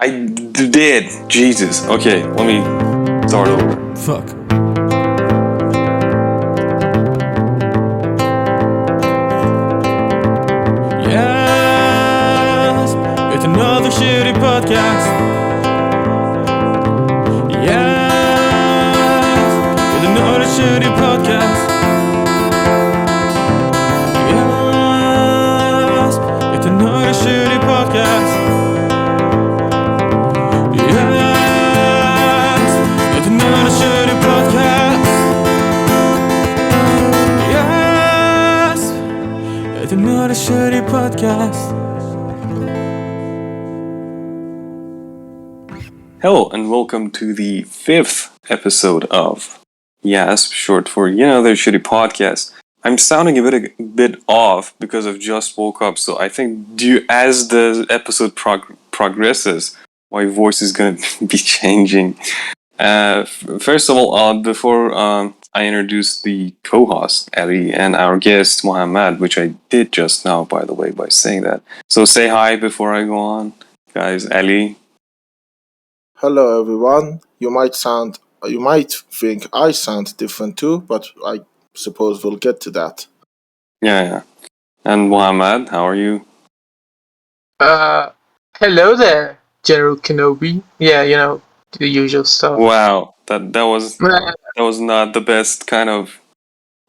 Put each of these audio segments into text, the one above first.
did. Jesus. Okay, let me start over. Fuck. Yes, it's another shitty podcast. Yes, it's another shitty podcast. Yes, it's another shitty podcast. Yes, it's another shitty podcast. Yes, it's another shitty podcast. Hello, and welcome to the 5th episode of YASP, short for Another Shitty Podcast. I'm sounding a bit off because I've just woke up, so I think as the episode progresses, my voice is going to be changing. First of all, before I introduce the co-host, Ali, and our guest, Mohammed, which I did just now, by the way, by saying that. So say hi before I go on, guys. Ali. Hello everyone. You might think I sound different too, but I suppose we'll get to that. Yeah. And Mohammed, how are you? Hello there, General Kenobi. Yeah, the usual stuff. Wow, that was not the best kind of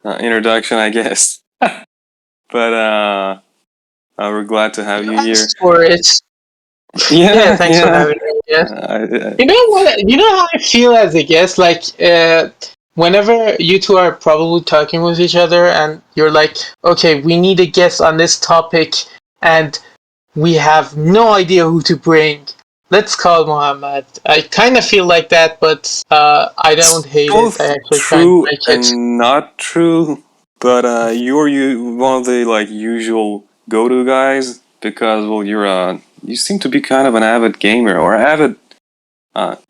introduction, I guess. But we're glad to have you here. Thanks for it. Yeah, thanks for having me. Yeah. You know what? You know how I feel as a guest? Like, whenever you two are probably talking with each other and you're like, okay, we need a guest on this topic and we have no idea who to bring. Let's call Mohammed. I kind of feel like that, but I don't hate both it. I actually true kind of like it. and not true. But you're one of the usual go-to guys because you seem to be kind of an avid gamer or avid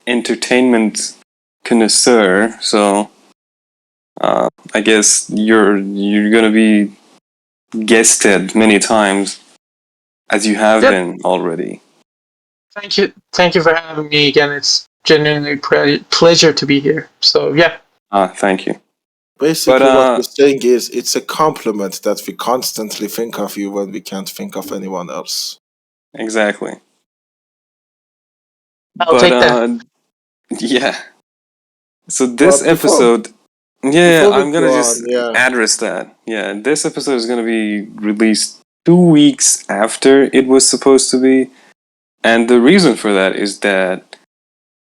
entertainment connoisseur. So I guess you're gonna be guested many times as you have been already. Thank you for having me again. It's genuinely pleasure to be here. So yeah. Thank you. Basically, what we're saying is it's a compliment that we constantly think of you when we can't think of anyone else. Exactly. I'll take that. Yeah. So this episode, I'm gonna just address that. Yeah, this episode is gonna be released 2 weeks after it was supposed to be, and the reason for that is that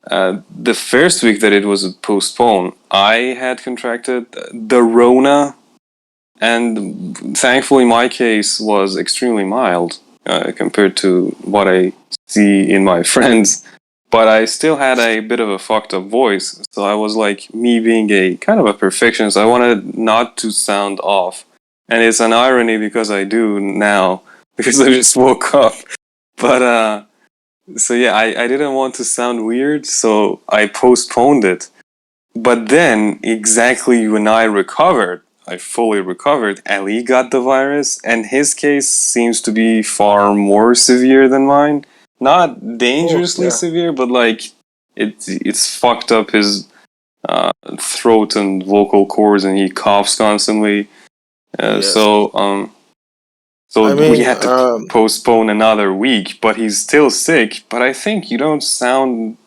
the first week that it was postponed, I had contracted the Rona, and thankfully my case was extremely mild compared to what I see in my friends. But I still had a bit of a fucked up voice, so I was like, me being a kind of a perfectionist, I wanted not to sound off. And it's an irony because I do now, because I just woke up. But, so yeah, I didn't want to sound weird, so I postponed it. But then, exactly when I fully recovered, Ali got the virus, and his case seems to be far more severe than mine. Not dangerously severe, but it's fucked up his throat and vocal cords, and he coughs constantly. So we had to postpone another week. But he's still sick. But I think you don't sound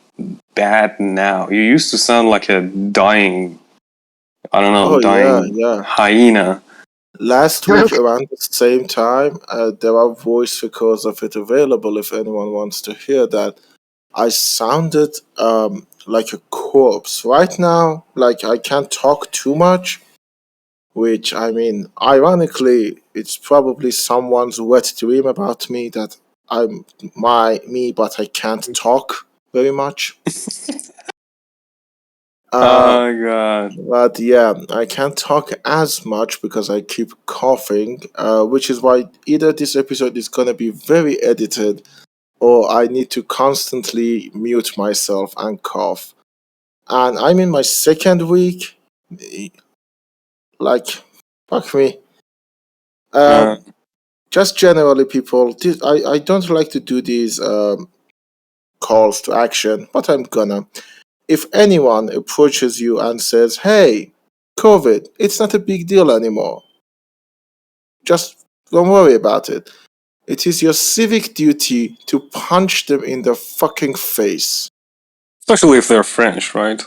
bad now. You used to sound like a dying, hyena. Last week around the same time, there are voice records of it available if anyone wants to hear that. I sounded like a corpse. Right now, I can't talk too much, which, ironically, it's probably someone's wet dream about me that I'm me, but I can't talk very much. Oh god. But yeah, I can't talk as much because I keep coughing, which is why either this episode is gonna be very edited or I need to constantly mute myself and cough. And I'm in my second week. Fuck me. Just generally, people, I don't like to do these calls to action, but I'm gonna. If anyone approaches you and says, "Hey, COVID, it's not a big deal anymore. Just don't worry about it." It is your civic duty to punch them in the fucking face. Especially if they're French, right?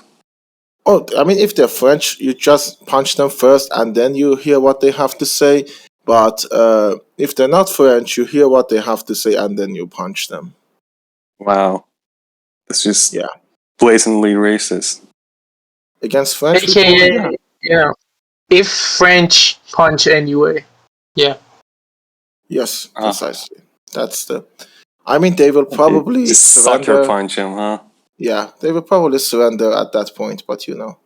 Oh, I mean, if they're French, you just punch them first and then you hear what they have to say. But if they're not French, you hear what they have to say and then you punch them. Wow. It's just Yeah. blatantly racist. Against French AKA, people? Yeah. you know, if French punch anyway. Yeah. Yes, precisely. That's the... I mean, they will probably just surrender. Sucker punch him, huh? Yeah, they will probably surrender at that point, but you know.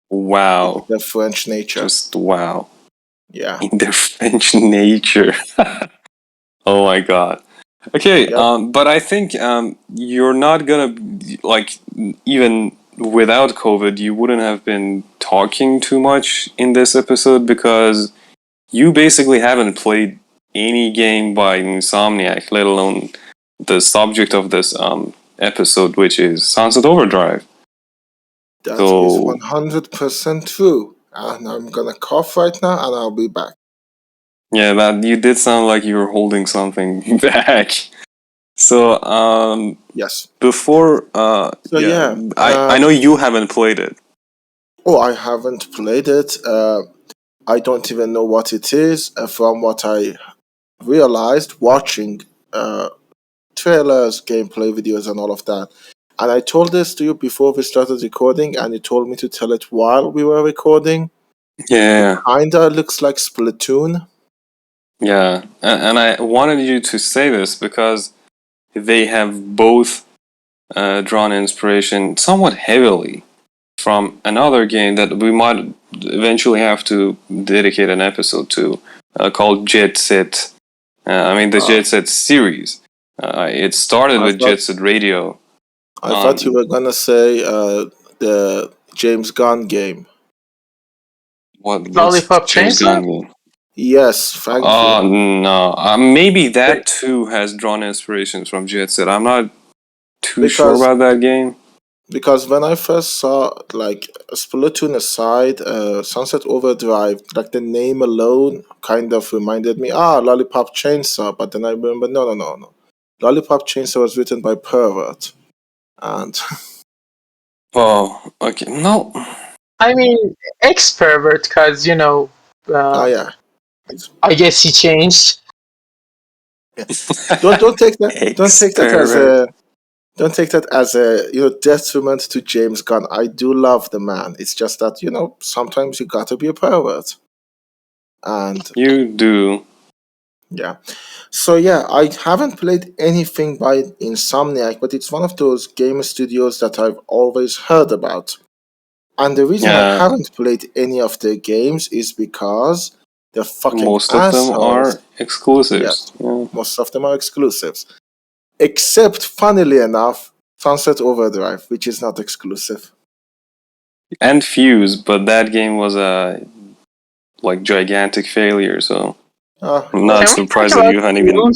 Wow. The French nature. Just wow. Yeah. In their French nature. Oh my god. Okay, Yep. but I think you're not gonna, like, even without COVID, you wouldn't have been talking too much in this episode because you basically haven't played any game by Insomniac, let alone the subject of this episode, which is Sunset Overdrive. That So, is 100% true. And I'm gonna cough right now and I'll be back. yeah, that you did sound like you were holding something back. So, Yes. before, So yeah, I know you haven't played it. Oh, I haven't played it. I don't even know what it is. From what I realized watching trailers, gameplay videos, and all of that. And I told this to you before we started recording, and you told me to tell it while we were recording. Yeah, Kinda looks like Splatoon. yeah, and I wanted you to say this because they have both drawn inspiration somewhat heavily from another game that we might eventually have to dedicate an episode to, called Jet Set. The Jet Set series. It started with Jet Set Radio. I thought you were gonna say the James Gunn game. What? Lollipop James Chainsaw? Gunn game? Yes, thank you. Oh no, maybe that too has drawn inspirations from Jet Set. I'm not too sure about that game. Because when I first saw, like, Splatoon aside, Sunset Overdrive, like the name alone kind of reminded me, Lollipop Chainsaw. But then I remember, no. Lollipop Chainsaw was written by Pervert. And Oh, okay. No. I mean, ex-pervert, because, you know, yeah. I guess he changed. Don't take that. Don't take that as a detriment to James Gunn. I do love the man. It's just that sometimes you gotta be a pervert. And you do. Yeah. So yeah, I haven't played anything by Insomniac, but it's one of those game studios that I've always heard about. And the reason I haven't played any of their games is because they're fucking most assholes. of them are exclusives. Yes, most of them are exclusives. Except, funnily enough, Sunset Overdrive, which is not exclusive. And Fuse, but that game was a gigantic failure, so I'm not surprised that you haven't even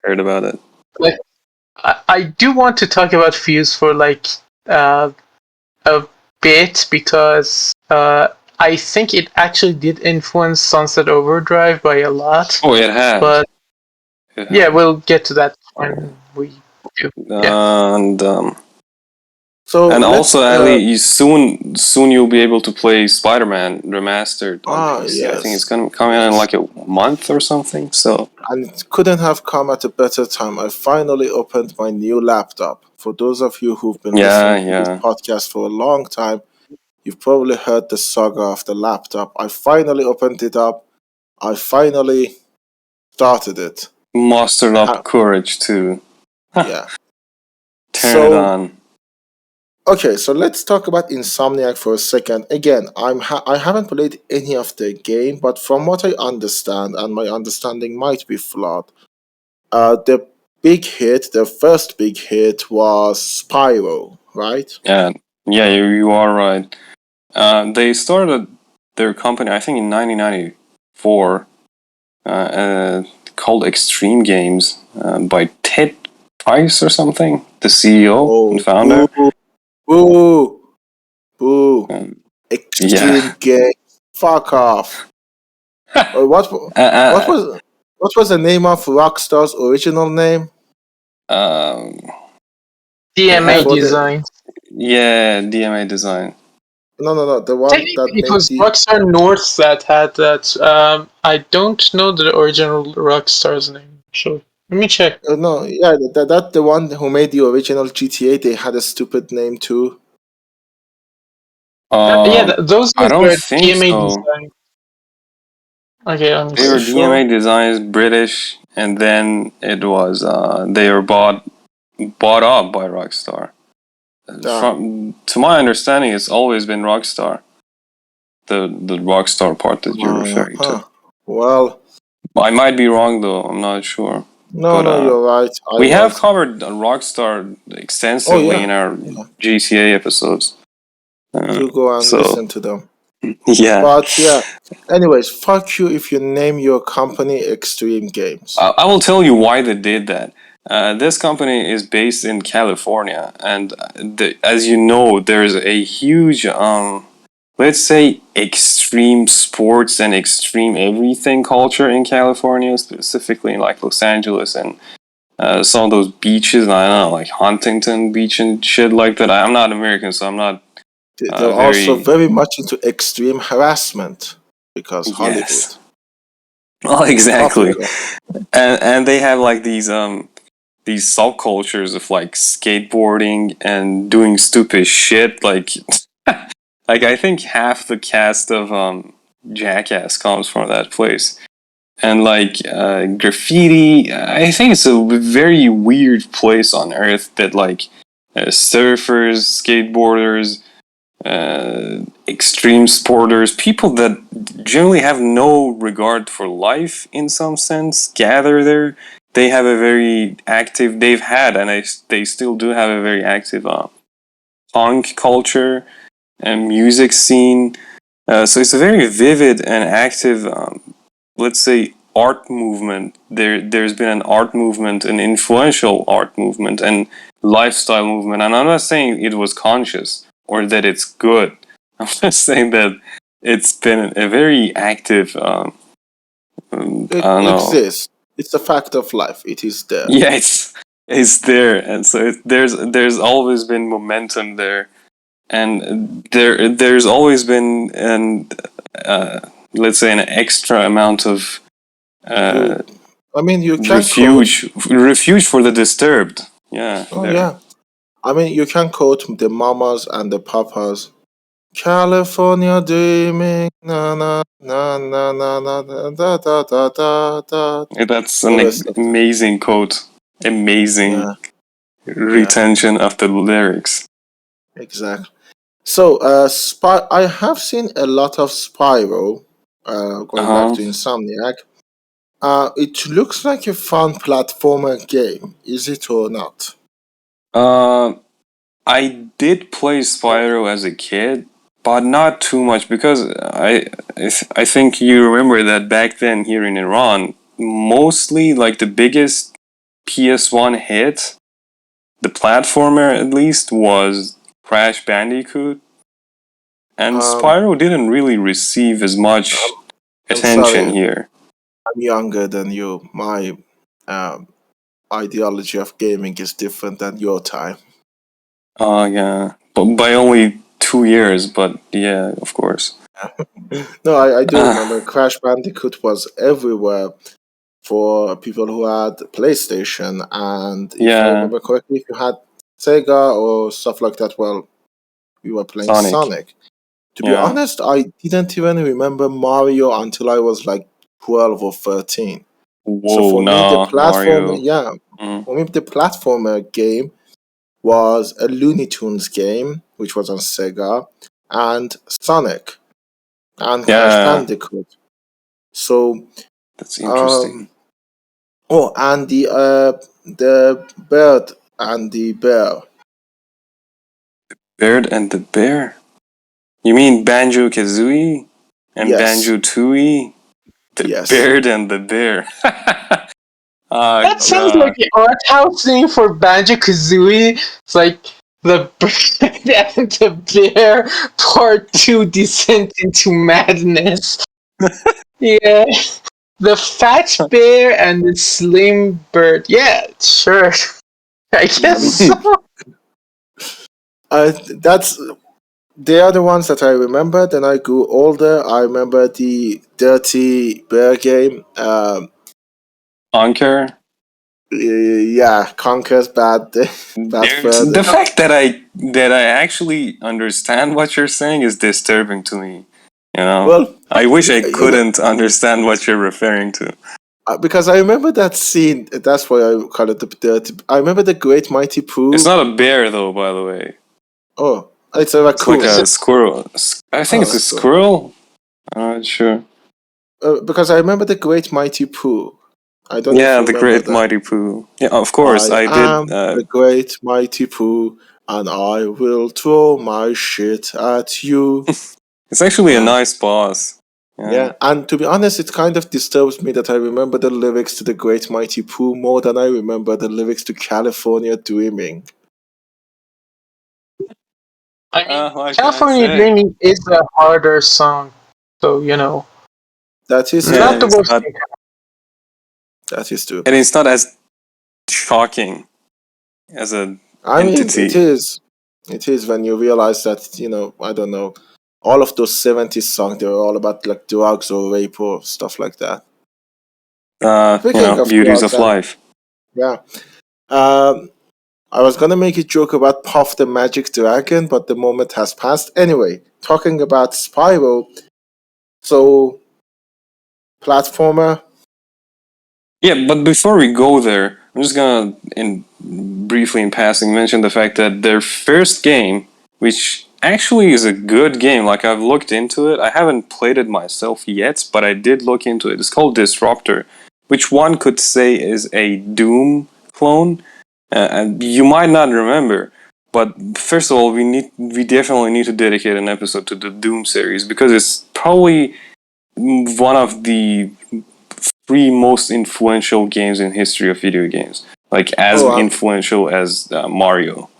heard about it. Like, I do want to talk about Fuse for a bit because I think it actually did influence Sunset Overdrive by a lot. Oh, it has. But yeah, we'll get to that when we do. And also, Ali, soon you'll be able to play Spider-Man Remastered on PC. Yes. I think it's gonna come in like a month or something. So, and it couldn't have come at a better time. I finally opened my new laptop. For those of you who've been listening to this podcast for a long time, you've probably heard the saga of the laptop. I finally opened it up. I finally started it. Mustered up courage to turn it on. Okay, so let's talk about Insomniac for a second. Again, I haven't played any of their game, but from what I understand, and my understanding might be flawed, the first big hit was Spyro, right? Yeah, you are right. They started their company, I think, in 1994, called Extreme Games, by Ted Price or something, the CEO and founder. Boo. Extreme game. Fuck off. What was the name of Rockstar's original name? DMA Design. Yeah, DMA Design. No. The one that It made was Rockstar North that had that. I don't know the original Rockstar's name. Sure. Let me check. No, yeah, that the one who made the original GTA. They had a stupid name too. Those I don't were think DMA so. Design. Okay, let me They see. were DMA Designs, British, and then it was they were bought up by Rockstar. To my understanding, it's always been Rockstar. The Rockstar part that you're referring to. Well, I might be wrong though. I'm not sure. No, you're right. We have covered Rockstar extensively in our GCA episodes. You go and listen to them. Yeah. But yeah. Anyways, fuck you if you name your company Extreme Games. I will tell you why they did that. This company is based in California, and as you know, there's a huge, let's say, extreme sports and extreme everything culture in California, specifically in like Los Angeles and some of those beaches. I don't know, like Huntington Beach and shit like that. I'm not American, so I'm not. They're also very much into extreme harassment because Hollywood. Yes. Well, exactly, and they have like these subcultures of like skateboarding and doing stupid shit. Like I think half the cast of Jackass comes from that place, and like graffiti. I think it's a very weird place on Earth that like surfers, skateboarders, extreme sporters, people that generally have no regard for life in some sense, gather there. They have a very active, they've had, and they still do have a very active punk culture and music scene. So it's a very vivid and active, let's say, art movement. There's been an art movement, an influential art movement, and lifestyle movement. And I'm not saying it was conscious or that it's good. I'm just saying that it's been a very active. I don't know. Exists. It's a fact of life. It is there. Yeah, it's there, and so there's always been momentum there, and there's always been let's say an extra amount of I mean, you can refuge for the disturbed. Yeah. Oh yeah. I mean, you can quote the mamas and the papas. California dreaming, na na na na na na da da da da da. That's an amazing quote. Amazing retention of the lyrics. Exactly. So, I have seen a lot of Spyro. Going back to Insomniac. It looks like a fun platformer game. Is it or not? I did play Spyro as a kid, but not too much because I think you remember that back then here in Iran, mostly like the biggest PS1 hit, the platformer at least, was Crash Bandicoot, and Spyro didn't really receive as much attention here. I'm younger than you. My ideology of gaming is different than your time. Yeah, but by only 2 years, but yeah, of course. No, I do remember Crash Bandicoot was everywhere for people who had PlayStation, and if I remember correctly, if you had Sega or stuff like that, well, we were playing Sonic. To be honest, I didn't even remember Mario until I was like 12 or 13. Whoa, so for me, the platformer, Mario. For me, the platformer game was a Looney Tunes game, which was on Sega, and Sonic, and Crash Bandicoot. So that's interesting. And the bird and the bear. The bird and the bear? You mean Banjo-Kazooie and Banjo-Tooie? The bird and the bear. That sounds like an art house name for Banjo-Kazooie. It's like the Bird and the Bear Part 2 Descent into Madness. Yeah. The Fat Bear and the Slim Bird. Yeah, sure. I guess so. They are the ones that I remember. Then I grew older. I remember the Dirty Bear game. Conquer. Yeah, Conker's bad. The fact that I actually understand what you're saying is disturbing to me. You know, well, I wish I couldn't understand what you're referring to. Because I remember that scene. That's why I call it the dirty. I remember the Great Mighty Pooh. It's not a bear, though, by the way. Oh, it's a raccoon. It's like a squirrel. I think it's a squirrel. I'm not sure. Because I remember the Great Mighty Pooh. I don't. Yeah, the Great Mighty Pooh. Yeah, of course, I did. The Great Mighty Pooh, and I will throw my shit at you. It's actually a nice boss. Yeah, and to be honest, it kind of disturbs me that I remember the lyrics to the Great Mighty Pooh more than I remember the lyrics to California Dreaming. I mean, California Dreaming is a harder song, so you know. That is not the worst thing. That is true. And it's not as shocking as an entity. It is. It is when you realize that, you know, I don't know, all of those 70s songs, they were all about like drugs or rape or stuff like that. Beauties of life. Yeah. I was gonna make a joke about Puff the Magic Dragon, but the moment has passed. Anyway, talking about Spyro, so platformer. Yeah, but before we go there, I'm just gonna, briefly in passing, mention the fact that their first game, which actually is a good game, like I've looked into it. I haven't played it myself yet, but I did look into it. It's called Disruptor, which one could say is a Doom clone. And you might not remember, but first of all, we definitely need to dedicate an episode to the Doom series because it's probably one of the 3 most influential games in history of video games, like as influential as Mario.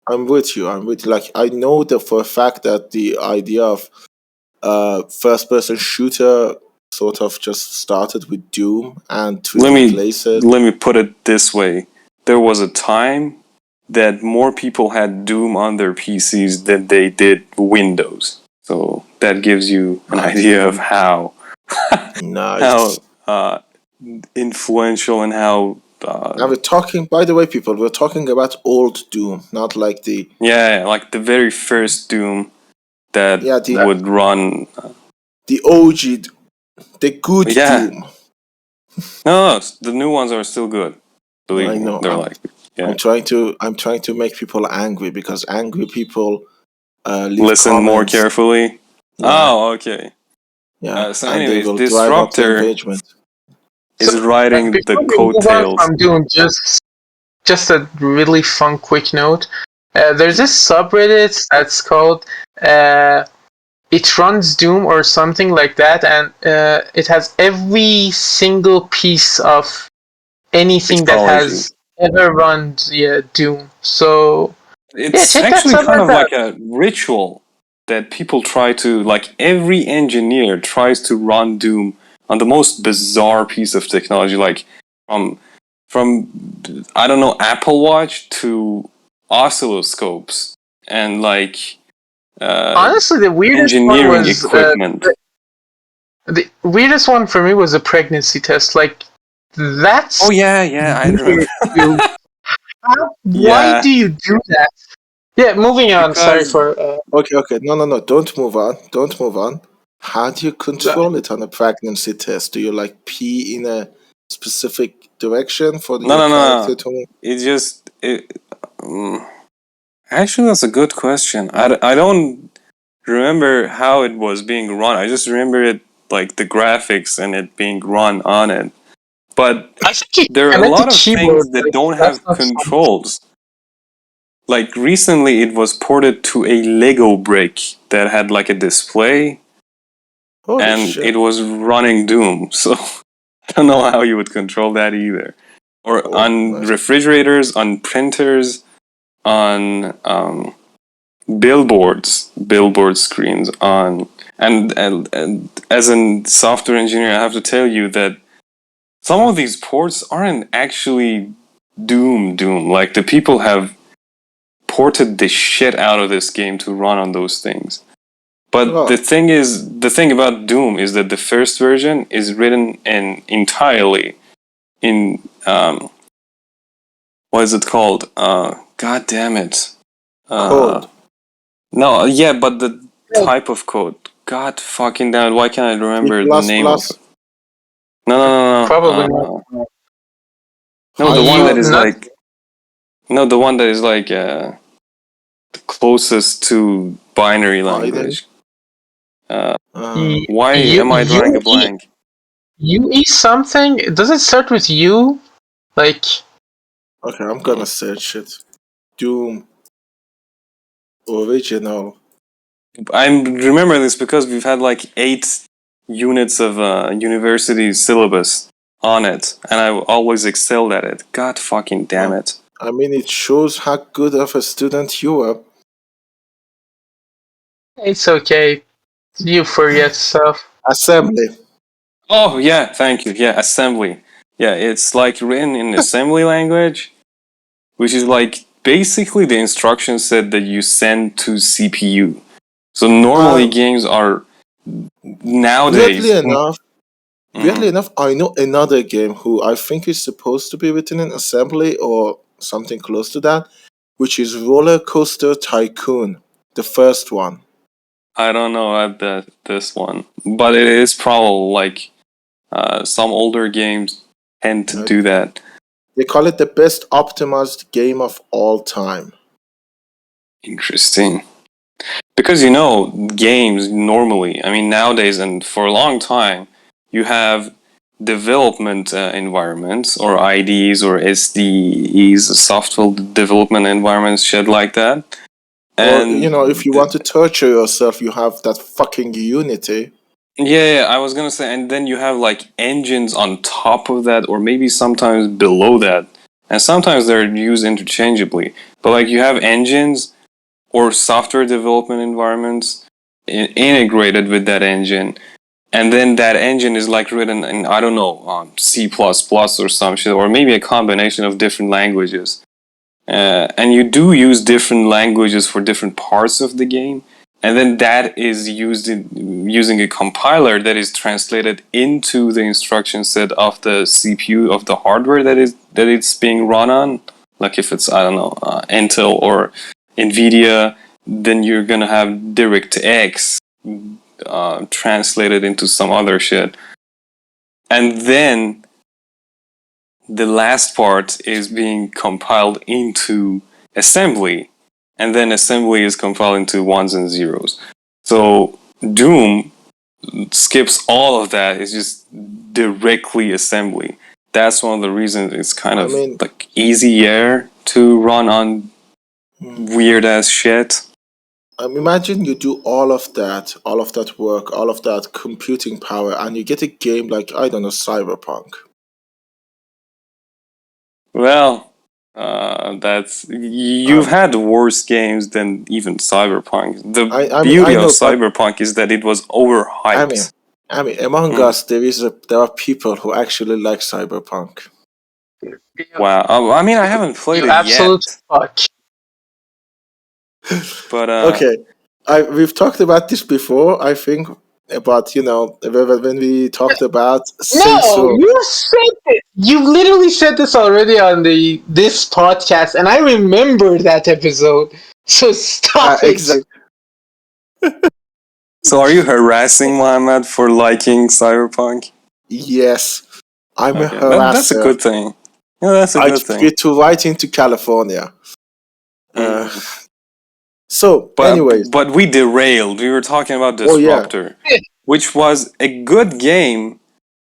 I'm with you. Like, I know that for a fact that the idea of first-person shooter sort of just started with Doom, and to replace it. Let me put it this way: there was a time that more people had Doom on their PCs than they did Windows. So that gives you an idea of how influential and how. Now we're talking. By the way, people, we're talking about old Doom, not like the. Yeah, like the very first Doom that would run. The OG, the good Doom. No, the new ones are still good. Believe me, they're I'm trying to make people angry because angry people listen comments. More carefully. Yeah. Oh, okay. Yeah. So anyways, Disruptor is riding the coattails. I'm doing just a really fun quick note. There's this subreddit that's called It Runs Doom or something like that, and it has every single piece of anything that has ever run Doom. So it's actually kind of like a ritual that people try to, like every engineer tries to run Doom on the most bizarre piece of technology, like from I don't know, Apple Watch to oscilloscopes and like honestly the weirdest one was equipment. The weirdest one for me was a pregnancy test. Like that's I remember. Why do you do that? Yeah, moving on. Sorry for. Okay. No. Don't move on. How do you control it on a pregnancy test? Do you like pee in a specific direction for the character to move? Actually, that's a good question. I don't remember how it was being run. I just remember it, like the graphics and it being run on it. But there are a lot of things that don't have controls. Like recently it was ported to a Lego brick that had like a display. It was running Doom. So I don't know how you would control that either. or on refrigerators, on printers, on billboard screens, on and as a software engineer, I have to tell you that some of these ports aren't actually doom. Like, the people have ported the shit out of this game to run on those things. But the thing about Doom is that the first version is written entirely in what is it called? God damn it! Code. No, yeah, but the type of code. God fucking damn it! Why can't I remember the name of it? No. Probably not. No, the one that is like. No, the one that is like the closest to binary language. Why am I drawing a blank? UE something? Does it start with U? Like. Okay, I'm gonna search it. Doom original. I remember this because we've had like 8 units of university syllabus on it, and I always excelled at it. God fucking damn it. I mean, it shows how good of a student you are. It's okay. You forget stuff. Assembly. Oh, yeah, thank you. Yeah, assembly. Yeah, it's like written in assembly language, which is like basically the instruction set that you send to CPU. So normally games are nowadays. Weirdly enough, I know another game who I think is supposed to be written in assembly or something close to that, which is Roller Coaster Tycoon, the first one. I don't know about this one, but it is probably like some older games tend to do that. They call it the best optimized game of all time. Interesting. Because, games normally, I mean, nowadays and for a long time, you have development environments or IDEs or SDEs, software development environments, shit like that. And or, if you want to torture yourself, you have that fucking Unity. Yeah, I was gonna say, and then you have like engines on top of that, or maybe sometimes below that, and sometimes they're used interchangeably. But like you have engines or software development environments integrated with that engine, and then that engine is like written in, I don't know, C++ or some shit, or maybe a combination of different languages. And you do use different languages for different parts of the game. And then that is used using a compiler that is translated into the instruction set of the CPU of the hardware that it's being run on. Like if it's, I don't know, Intel or NVIDIA, then you're gonna have DirectX translated into some other shit. And then the last part is being compiled into assembly. And then assembly is compiled into ones and zeros. So Doom skips all of that. It's just directly assembly. That's one of the reasons it's kind of like easier to run on weird ass shit. Imagine you do all of that work, all of that computing power, and you get a game like, I don't know, Cyberpunk. Well, you've had worse games than even Cyberpunk. The beauty of Cyberpunk is that it was overhyped. I mean, among us, there are people who actually like Cyberpunk. Wow, I mean, I haven't played it absolute yet. Fuck. But okay, we've talked about this before. I think about when we talked about No, you said it. You literally said this already on this podcast, and I remember that episode. So stop it. So are you harassing Mohammed for liking Cyberpunk? Yes, I'm a harasser. That's a good thing. Yeah, that's a good thing. I get to write into California. But we derailed. We were talking about Disruptor, which was a good game,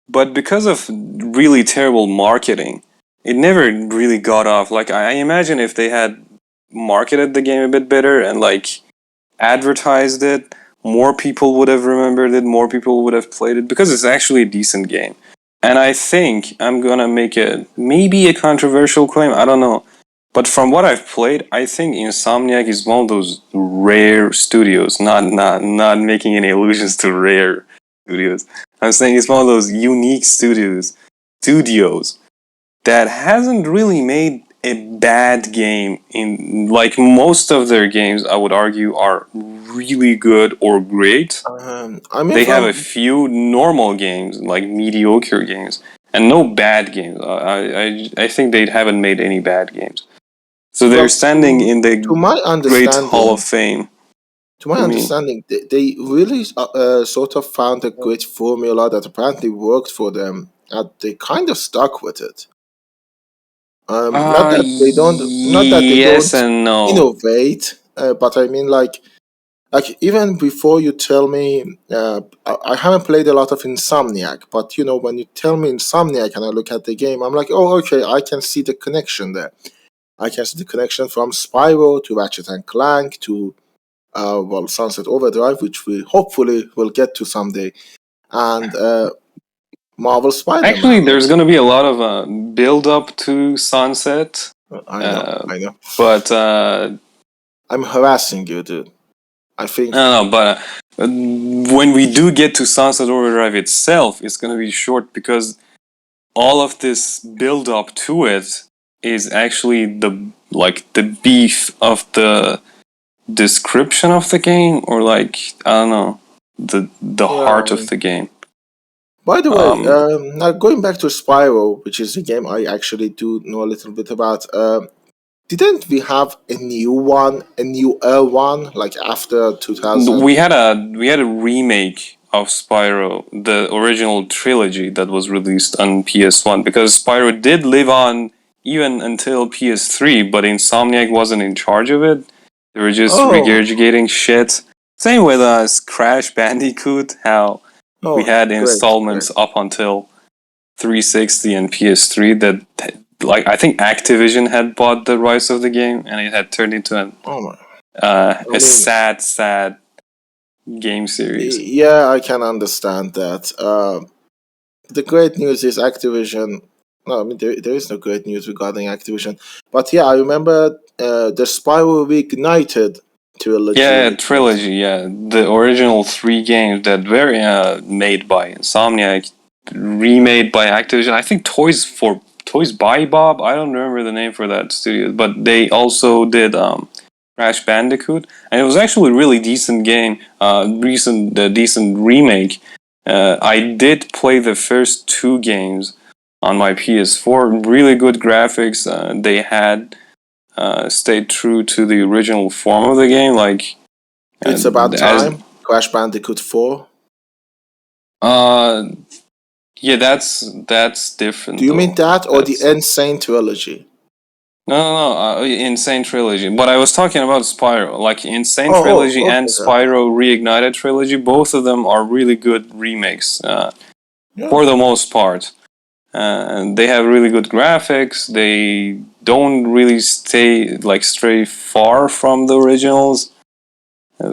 but because of really terrible marketing, it never really got off. Like, I imagine if they had marketed the game a bit better and like advertised it, more people would have remembered it, more people would have played it, because it's actually a decent game. And I think I'm gonna make maybe a controversial claim. I don't know, but from what I've played, I think Insomniac is one of those rare studios. Not making any allusions to rare studios. I'm saying it's one of those unique studios that hasn't really made a bad game. In like most of their games, I would argue are really good or great. I mean, They have a few normal games, like mediocre games, and no bad games. I think they haven't made any bad games. So they're standing in the Great Hall of Fame. To my understanding, they really sort of found a great formula that apparently worked for them, and they kind of stuck with it. Not that they don't and no. innovate, but I mean, like even before you tell me, I haven't played a lot of Insomniac, but you know, when you tell me Insomniac and I look at the game, I'm like, oh, okay, I can see the connection there. I can see the connection from Spyro to Ratchet and Clank to Sunset Overdrive, which we hopefully will get to someday, and Marvel Spider-Man. Actually, there's going to be a lot of build up to Sunset. I know. But I'm harassing you, dude. I think. No, but when we do get to Sunset Overdrive itself, it's going to be short because all of this build up to it is actually the beef of the description of the game, or like I don't know, the heart of the game. By the way, now going back to Spyro, which is a game I actually do know a little bit about. Didn't we have a newer one, like after 2000? We had a remake of Spyro, the original trilogy that was released on PS1, because Spyro did live on even until PS3, but Insomniac wasn't in charge of it. They were just regurgitating shit. Same with Crash Bandicoot, how we had installments up until 360 and PS3 that, like, I think Activision had bought the rights of the game, and it had turned into a sad game series. Yeah, I can understand that. The great news is Activision. No, I mean there is no great news regarding Activision. But yeah, I remember the Spyro Reignited trilogy. Yeah, trilogy. Yeah, the original 3 games that were made by Insomniac, remade by Activision. I think Toys by Bob. I don't remember the name for that studio, but they also did Crash Bandicoot, and it was actually a really decent game. Decent remake. I did play the first 2 games on my PS4. Really good graphics. They had stayed true to the original form of the game. Like it's about time. Crash Bandicoot 4. Yeah, that's different. Do you mean that or the Insane trilogy? No, Insane Trilogy. But I was talking about Spyro, like Insane Trilogy and Spyro Reignited Trilogy. Both of them are really good remakes, for the most part. They have really good graphics. They don't really stray far from the originals.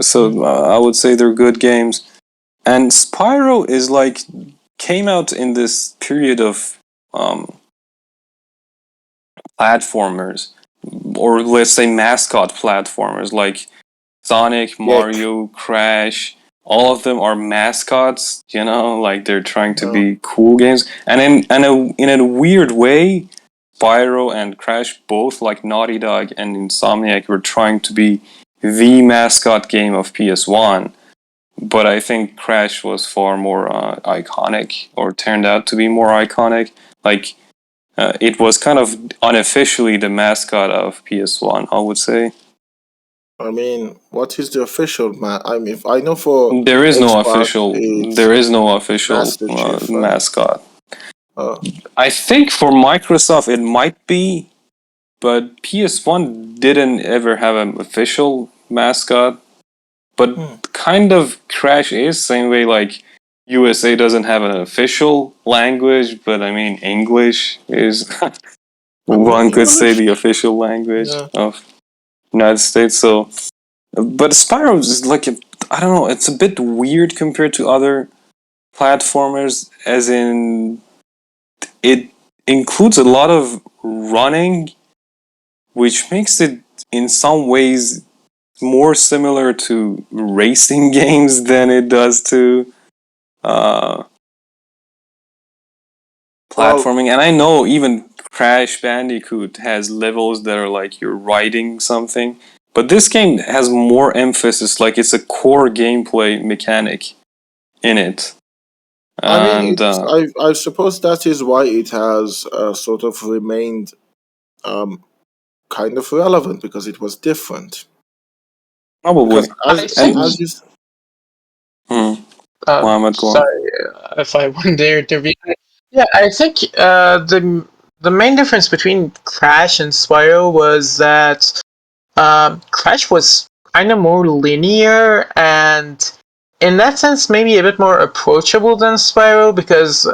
So I would say they're good games. And Spyro is came out in this period of platformers, or let's say mascot platformers, like Sonic, Mario, Crash. All of them are mascots, like they're trying to be cool games. And in a weird way, Spyro and Crash, both like Naughty Dog and Insomniac, were trying to be the mascot game of PS1. But I think Crash was far more iconic, or turned out to be more iconic. Like, it was kind of unofficially the mascot of PS1, I would say. I mean, what is the official I mean, I know for there is no official mascot. I think for Microsoft it might be, but PS1 didn't ever have an official mascot. But kind of Crash is same way, like USA doesn't have an official language, but I mean English is one could say the official language of United States. So, but Spyro is I don't know, it's a bit weird compared to other platformers, as in it includes a lot of running, which makes it in some ways more similar to racing games than it does to platforming. And I know even Crash Bandicoot has levels that are like you're riding something, but this game has more emphasis, like it's a core gameplay mechanic in it. I mean, And I suppose that is why it has sort of remained kind of relevant, because it was different. probably, As you Mohammed, go on. Sorry if I went there to be. Yeah, I think the main difference between Crash and Spyro was that Crash was kind of more linear and, in that sense, maybe a bit more approachable than Spyro, because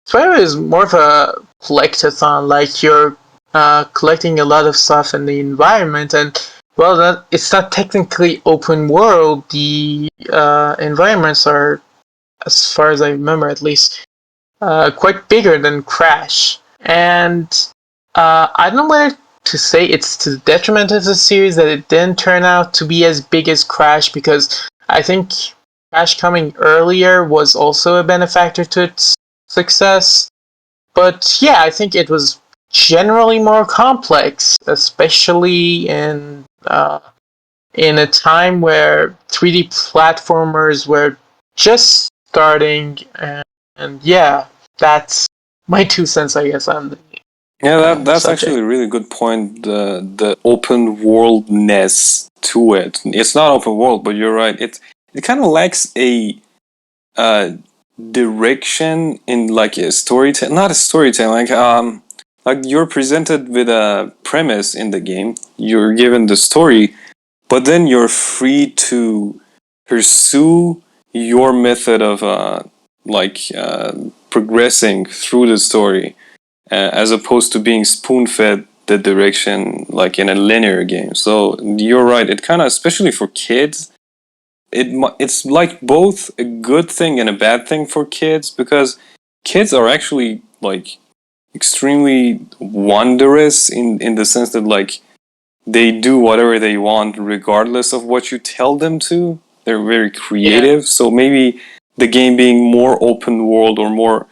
Spyro is more of a collectathon. Like, you're collecting a lot of stuff in the environment, and well, it's not technically open world. The environments are, as far as I remember at least, quite bigger than Crash. And I don't know whether to say it's to the detriment of the series that it didn't turn out to be as big as Crash, because I think Crash coming earlier was also a benefactor to its success. But yeah, I think it was generally more complex, especially in a time where 3D platformers were just starting, and yeah, that's my 2 cents, I guess, on the That's subject. actually a really good point. The open worldness to it. It's not open world, but you're right. It kind of lacks a uh, direction in like a storytelling. Not a storytelling. Like you're presented with a premise in the game. You're given the story, but then you're free to pursue your method of progressing through the story, as opposed to being spoon-fed the direction like in a linear game. So you're right. It kind of, especially for kids, it's like both a good thing and a bad thing for kids, because kids are actually like extremely wondrous in the sense that like they do whatever they want regardless of what you tell them to. They're very creative. Yeah. So maybe the game being more open world or more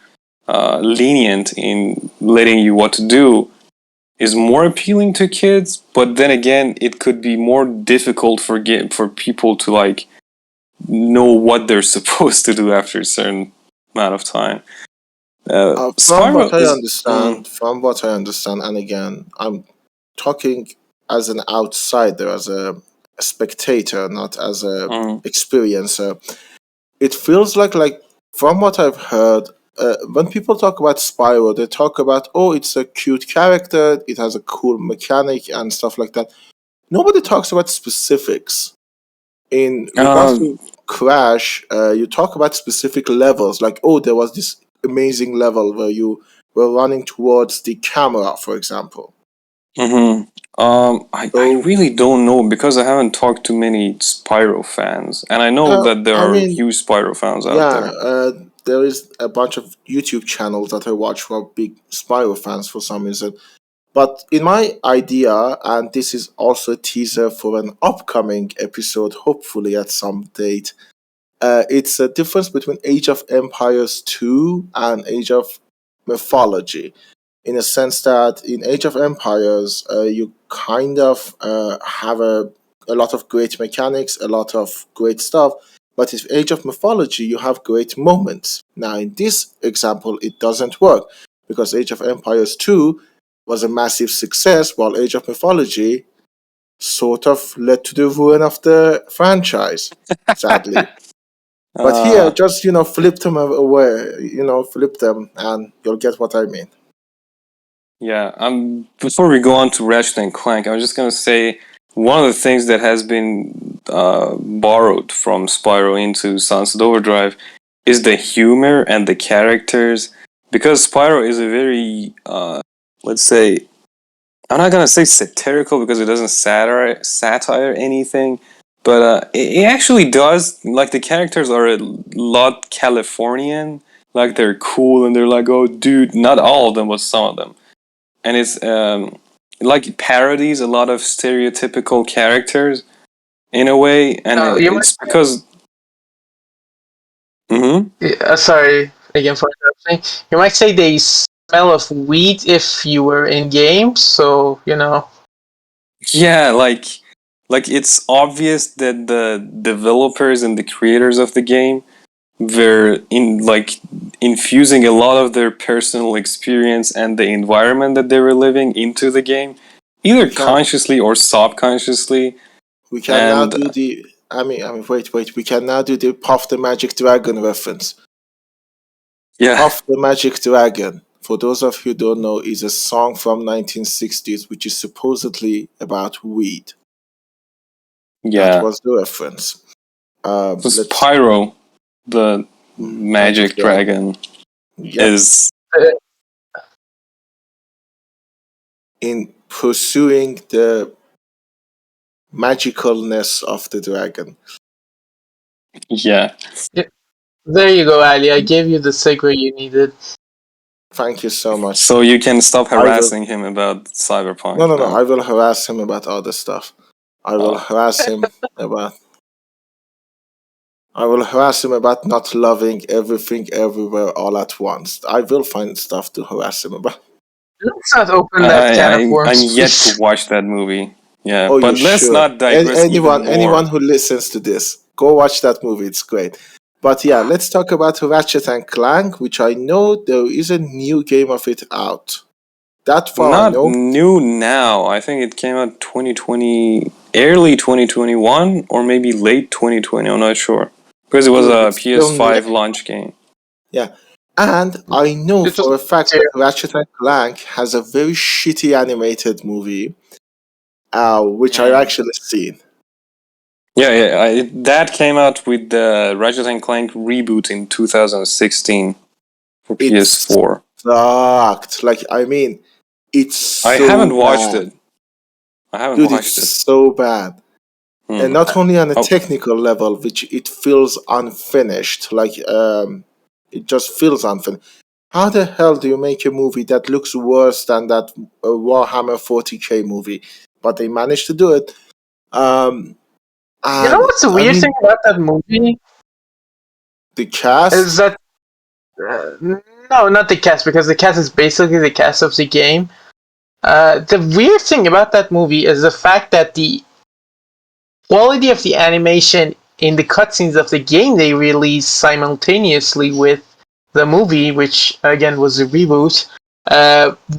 lenient in letting you what to do is more appealing to kids. But then again, it could be more difficult for people to like know what they're supposed to do after a certain amount of time. From what I understand, and again, I'm talking as an outsider, as a spectator, not as a experiencer. It feels like from what I've heard, when people talk about Spyro, they talk about, oh, it's a cute character, it has a cool mechanic and stuff like that. Nobody talks about specifics. In regards to Crash, you talk about specific levels, like, oh, there was this amazing level where you were running towards the camera, for example. I really don't know, because I haven't talked to many Spyro fans, and I know that there are huge Spyro fans out there. Yeah, there is a bunch of YouTube channels that I watch who are big Spyro fans for some reason. But in my idea, and this is also a teaser for an upcoming episode, hopefully at some date, it's a difference between Age of Empires 2 and Age of Mythology, in a sense that in Age of Empires, you kind of have a lot of great mechanics, a lot of great stuff, but in Age of Mythology, you have great moments. Now, in this example, it doesn't work, because Age of Empires 2 was a massive success, while Age of Mythology sort of led to the ruin of the franchise, sadly. But here, just, flip them away, flip them, and you'll get what I mean. Yeah, before we go on to Ratchet and Clank, I was just going to say one of the things that has been borrowed from Spyro into Sunset Overdrive is the humor and the characters, because Spyro is a very, let's say, I'm not going to say satirical because it doesn't satire anything, but it actually does. Like, the characters are a lot Californian. like they're cool and they're like, oh, dude, not all of them, but some of them. And it's like parodies a lot of stereotypical characters in a way, and it's because. Sorry again for interrupting. You might say they smell of weed if you were in games, so you know. Yeah, like it's obvious that the developers and the creators of the game were infusing a lot of their personal experience and the environment that they were living into the game, either consciously or subconsciously. We can now do the. Wait. We can now do the Puff the Magic Dragon reference. Yeah. Puff the Magic Dragon, for those of you who don't know, is a song from 1960s which is supposedly about weed. Yeah. That was the reference. Pyro, the magic dragon, is in pursuing the magicalness of the dragon. Yeah. There you go, Ali. I gave you the segue you needed. Thank you so much. So you can stop harassing him about Cyberpunk. No. I will harass him about other stuff. I will harass him about not loving everything everywhere all at once. I will find stuff to harass him about. Let's not open that can of worms. I'm yet to watch that movie. Yeah, oh, but let's not digress even more. Anyone who listens to this, go watch that movie. It's great. But yeah, let's talk about Ratchet and Clank, which I know there is a new game of it out. That far, not new now. I think it came out 2020, early 2021, or maybe late 2020. I'm not sure, because it was a PS5 launch game. Yeah, and I know for a fact that Ratchet and Clank has a very shitty animated movie, which I've actually seen. Yeah, that came out with the Ratchet and Clank reboot in 2016 for PS4. Sucked. Like, I mean, it's so I haven't watched bad. it. I haven't watched it. It's so bad. And not only on a technical level, which it feels unfinished. Like, it just feels unfinished. How the hell do you make a movie that looks worse than that Warhammer 40k movie? But they managed to do it. You know what's the weird thing about that movie? The cast? Is that... no, not the cast, because the cast is basically the cast of the game. The weird thing about that movie is the fact that the quality of the animation in the cutscenes of the game they released simultaneously with the movie, which again was a reboot,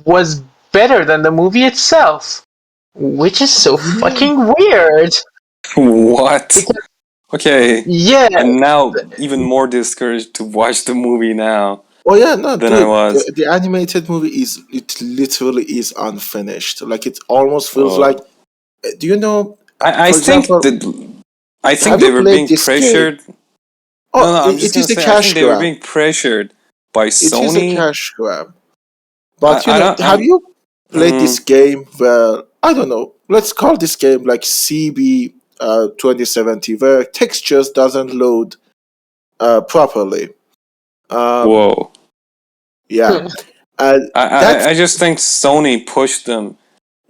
was better than the movie itself. Which is so fucking weird. What? Okay. Yeah. And now even more discouraged to watch the movie now. Oh yeah, no, than I was. The animated movie it literally is unfinished. Like it almost feels like. Do you know? I think they were being pressured. Game? Oh, it is a cash grab. They were being pressured by Sony. It is a cash grab. But have you played this game where I don't know? Let's call this game like CB 2070, where textures doesn't load properly. Whoa. Yeah. I just think Sony pushed them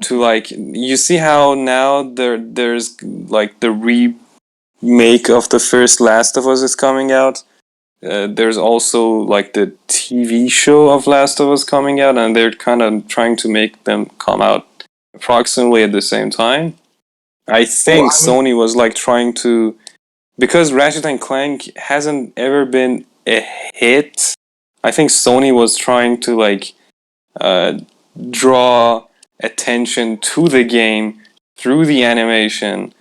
to like, you see how now there's like the remake of the first Last of Us is coming out. There's also like the TV show of Last of Us coming out, and they're kind of trying to make them come out approximately at the same time. I think Sony was like trying to, because Ratchet and Clank hasn't ever been a hit. I think Sony was trying to like draw attention to the game through the animation,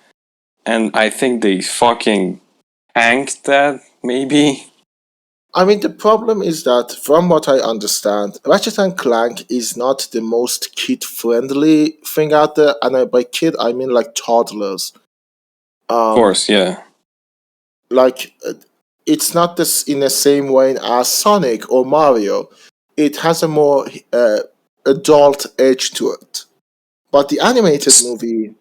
and I think they fucking tanked that, maybe. I mean, the problem is that, from what I understand, Ratchet and Clank is not the most kid-friendly thing out there, and by kid I mean like toddlers. Of course, yeah. Like, it's not this in the same way as Sonic or Mario. It has a more adult edge to it. But the animated movie,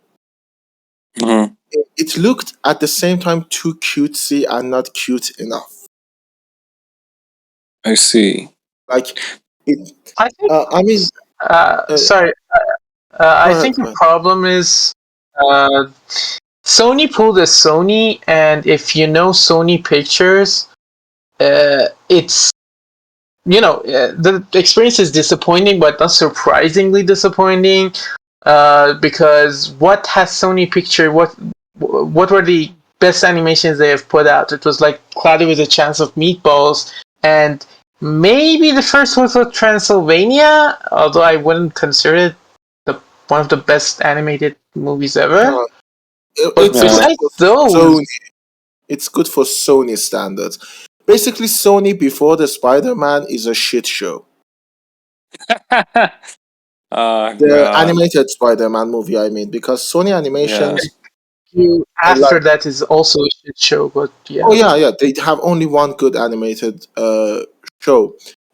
it looked at the same time too cutesy and not cute enough. I see. Like it. I think. I mean, Sorry. I think the problem is Sony pulled a Sony, and if you know Sony Pictures, it's the experience is disappointing, but not surprisingly disappointing. Because what has Sony Picture? What were the best animations they have put out? It was like Cloudy with a Chance of Meatballs, and maybe the first one was Transylvania, although I wouldn't consider it one of the best animated movies ever. But besides those, Sony, it's good for Sony standards. Basically, Sony before the Spider-Man is a shit show. The animated Spider-Man movie, I mean, because Sony Animations. After that is also a shit show, but yeah. Oh yeah. They have only one good animated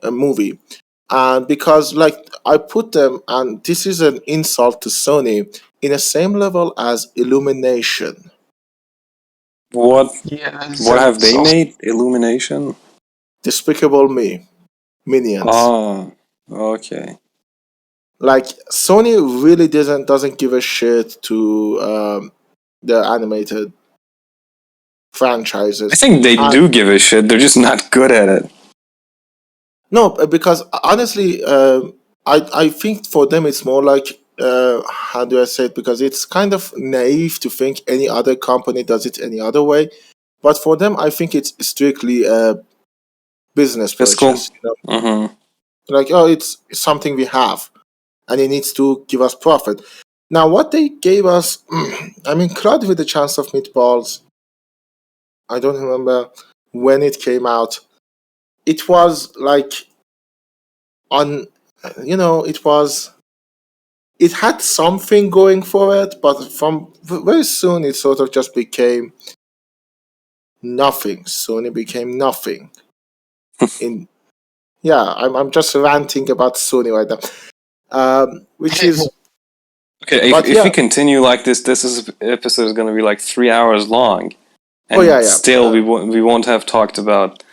movie, and because like I put them, and this is an insult to Sony, in the same level as Illumination. What have they made? Illumination? Despicable Me, Minions. Oh, okay. Like Sony really doesn't give a shit to the animated franchises. I think they do give a shit. They're just not good at it. No, because honestly, I think for them it's more like how do I say it? Because it's kind of naive to think any other company does it any other way. But for them, I think it's strictly a business purchase. Like, oh, it's something we have, and it needs to give us profit. Now, what they gave us, I mean, Cloud with a Chance of Meatballs, I don't remember when it came out. It was like it had something going for it, but from very soon it sort of just became nothing. Sony became nothing. I'm just ranting about Sony right now, which is okay. If we continue like this episode is going to be like 3 hours long, and still we won't have talked about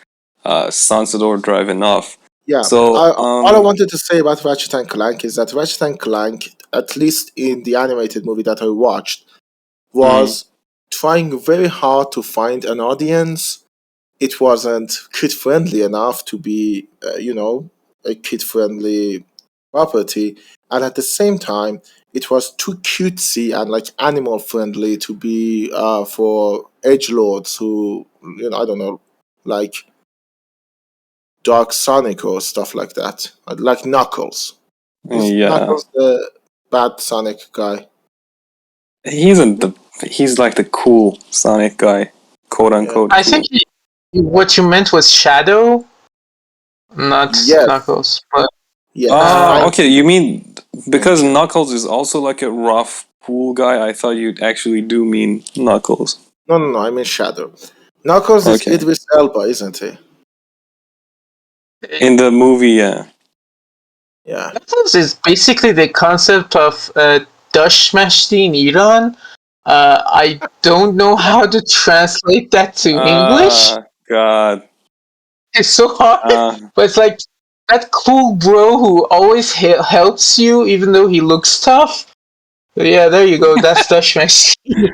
Sunset Overdrive enough. Yeah. So all I wanted to say about Ratchet and Clank is that Ratchet and Clank, at least in the animated movie that I watched, was trying very hard to find an audience. It wasn't kid-friendly enough to be, a kid-friendly property. And at the same time, it was too cutesy and like animal-friendly to be for edgelords who, I don't know, like Dark Sonic or stuff like that. Like Knuckles. Knuckles the bad Sonic guy? He's like the cool Sonic guy, quote unquote. I think what you meant was Shadow, not Knuckles. But okay. You mean because Knuckles is also like a rough, cool guy? I thought you actually do mean Knuckles. No. I mean Shadow. Knuckles is Idris Elba, isn't he? In the movie, yeah. Knuckles is basically the concept of Dashmashti in Iran. I don't know how to translate that to English. God. It's so hard. But it's like that cool bro who always helps you even though he looks tough. Yeah, there you go. That's Dashmashti.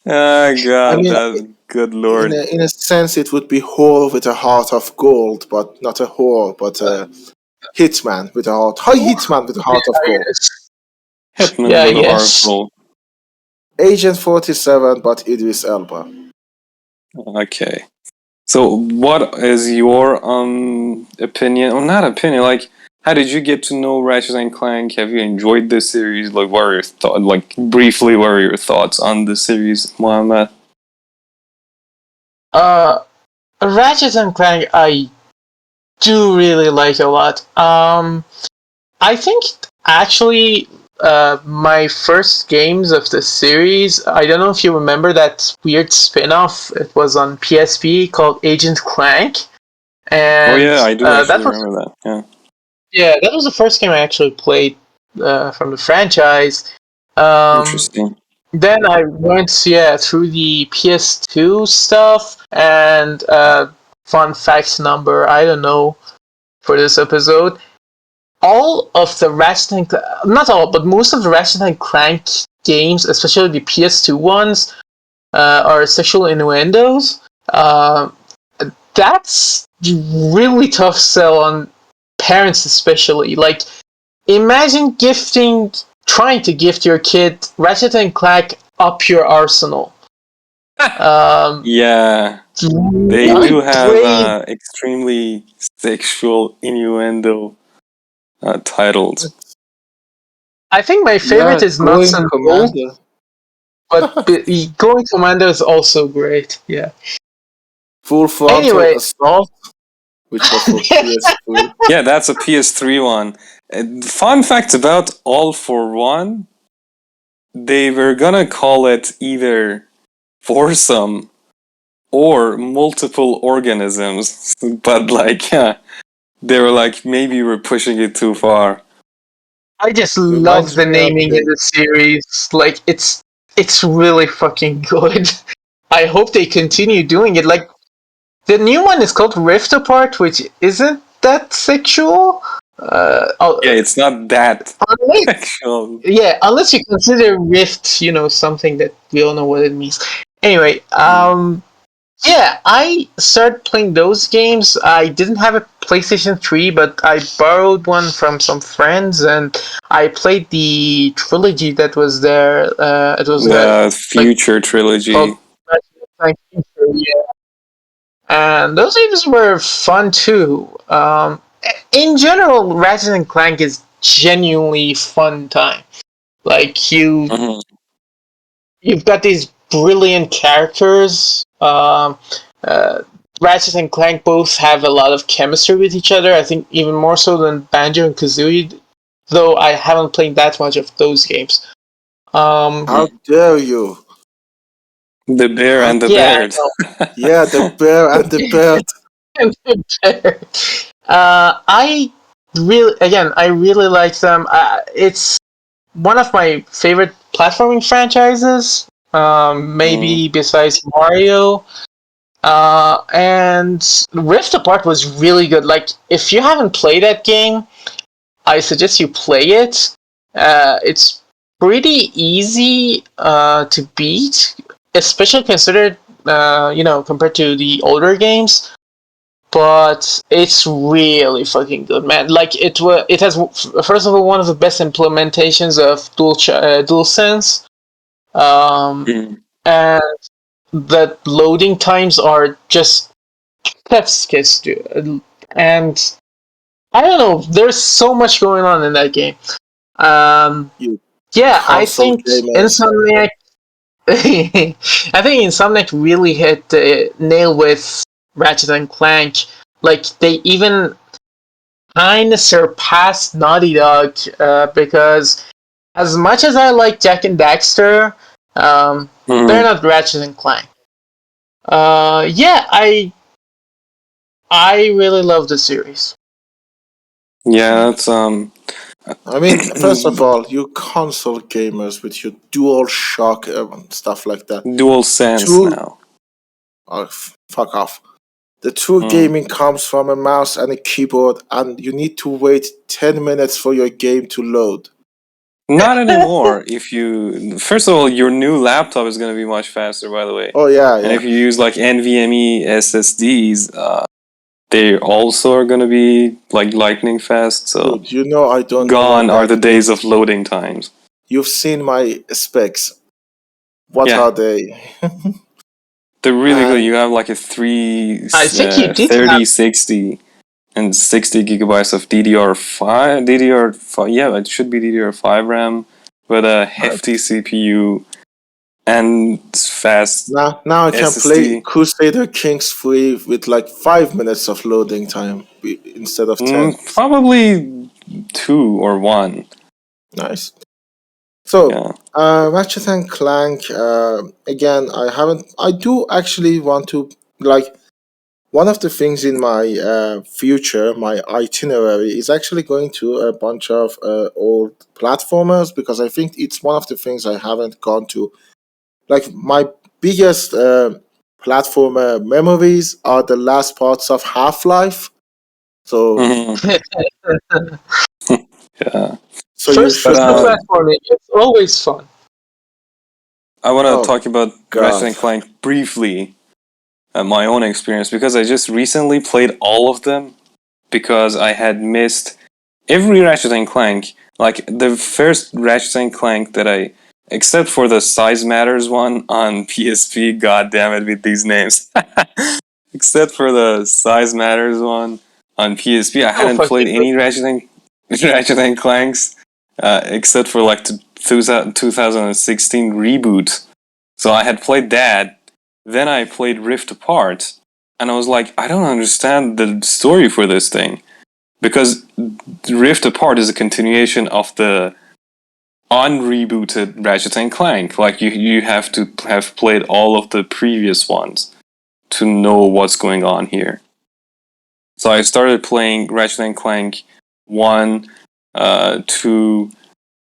Oh, God. I mean, good lord. In a sense, it would be whore with a heart of gold, but not a whore, but a hitman with a heart. Hitman with a heart of gold. Hitman with a heart of gold. Agent 47, but Idris Elba. Okay. So, what is your opinion, or not opinion? Like, how did you get to know Ratchet and Clank? Have you enjoyed this series? Like, what are your thoughts? Like, briefly, what are your thoughts on the series, Mohammed? Ratchet and Clank, I do really like a lot. I think actually my first games of the series, I don't know if you remember that weird spin-off. It was on PSP called Agent Clank. And, I do actually remember that. Yeah. Yeah, that was the first game I actually played from the franchise. Interesting. Then I went through the PS2 stuff, and fun fact number, I don't know, for this episode. All of the Ratchet and not all, but most of the Ratchet and Clank games, especially the PS2 ones, are sexual innuendos. That's really tough sell on parents, especially. Like, imagine trying to gift your kid Ratchet and Clank Up Your Arsenal. Yeah, they do have extremely sexual innuendo titles. I think my favorite is Nuts and Bolts, but Going Commando is also great. Yeah. Full Frontal Assault, which was for PS3. Yeah, that's a PS3 one. Fun fact about All for One, they were gonna call it either Foursome or Multiple Organisms, but they were like, maybe we're pushing it too far. I just love the naming in the series. Like, it's really fucking good. I hope they continue doing it. Like, the new one is called Rift Apart, which isn't that sexual. Yeah, it's not that sexual. Yeah, unless you consider Rift, something that we all know what it means. Anyway, yeah, I started playing those games. I didn't have a PlayStation 3, but I borrowed one from some friends, and I played the trilogy that was there. It was the Future trilogy. Yeah. And those games were fun too. In general, Ratchet and Clank is genuinely fun time. Like you've got these brilliant characters. Ratchet and Clank both have a lot of chemistry with each other. I think even more so than Banjo and Kazooie, though I haven't played that much of those games. How dare you? The bear and the bird. Yeah, the bear and the bird. I really like them. It's one of my favorite platforming franchises. Maybe besides Mario. And Rift Apart was really good. Like, if you haven't played that game, I suggest you play it. It's pretty easy to beat, especially compared to the older games. But it's really fucking good, man. Like, it has, first of all, one of the best implementations of DualSense. And the loading times are just chef's kiss, dude. And I don't know, there's so much going on in that game. Yeah, I think Insomniac. I think Insomniac really hit the nail with Ratchet and Clank. Like, they even kind of surpassed Naughty Dog because as much as I like Jak and Daxter, they're not Ratchet and Clank. Yeah, I really love the series. Yeah, that's I mean, first of all, you console gamers with your DualShock and stuff like that. DualSense now. Oh, fuck off. The true gaming comes from a mouse and a keyboard, and you need to wait 10 minutes for your game to load. Not anymore. First of all, your new laptop is going to be much faster, by the way. Oh, yeah. And if you use like NVMe SSDs, they also are going to be like lightning fast. So dude, I don't. Gone are the days of loading times. You've seen my specs. What are they? They're really good. You have like a 3060 and 60 gigabytes of DDR5. Yeah, it should be DDR5 RAM with a hefty CPU and fast. Now I can play Crusader Kings 3 with like 5 minutes of loading time instead of 10. Probably 2 or 1. Nice. So, Ratchet and Clank, again, I do actually want to, like, one of the things in my future, my itinerary, is actually going to a bunch of old platformers, because I think it's one of the things I haven't gone to. Like, my biggest platformer memories are the last parts of Half-Life, So yeah. so you First should person have. platforming, it's always fun. I want to Oh talk about Ratchet God. and Clank briefly, my own experience, because I just recently played all of them because I had missed every Ratchet and Clank. Like the first Ratchet and Clank that I, except for the Size Matters one on PSP. God damn it with these names. Except for the Size Matters one on PSP, I Oh hadn't fuck played it. any Ratchet and Clanks, except for like 2016 reboot. So I had played that. Then I played Rift Apart, and I was like, I don't understand the story for this thing, because Rift Apart is a continuation of the unrebooted Ratchet and Clank. Like you have to have played all of the previous ones to know what's going on here. So I started playing Ratchet and Clank 1, 2,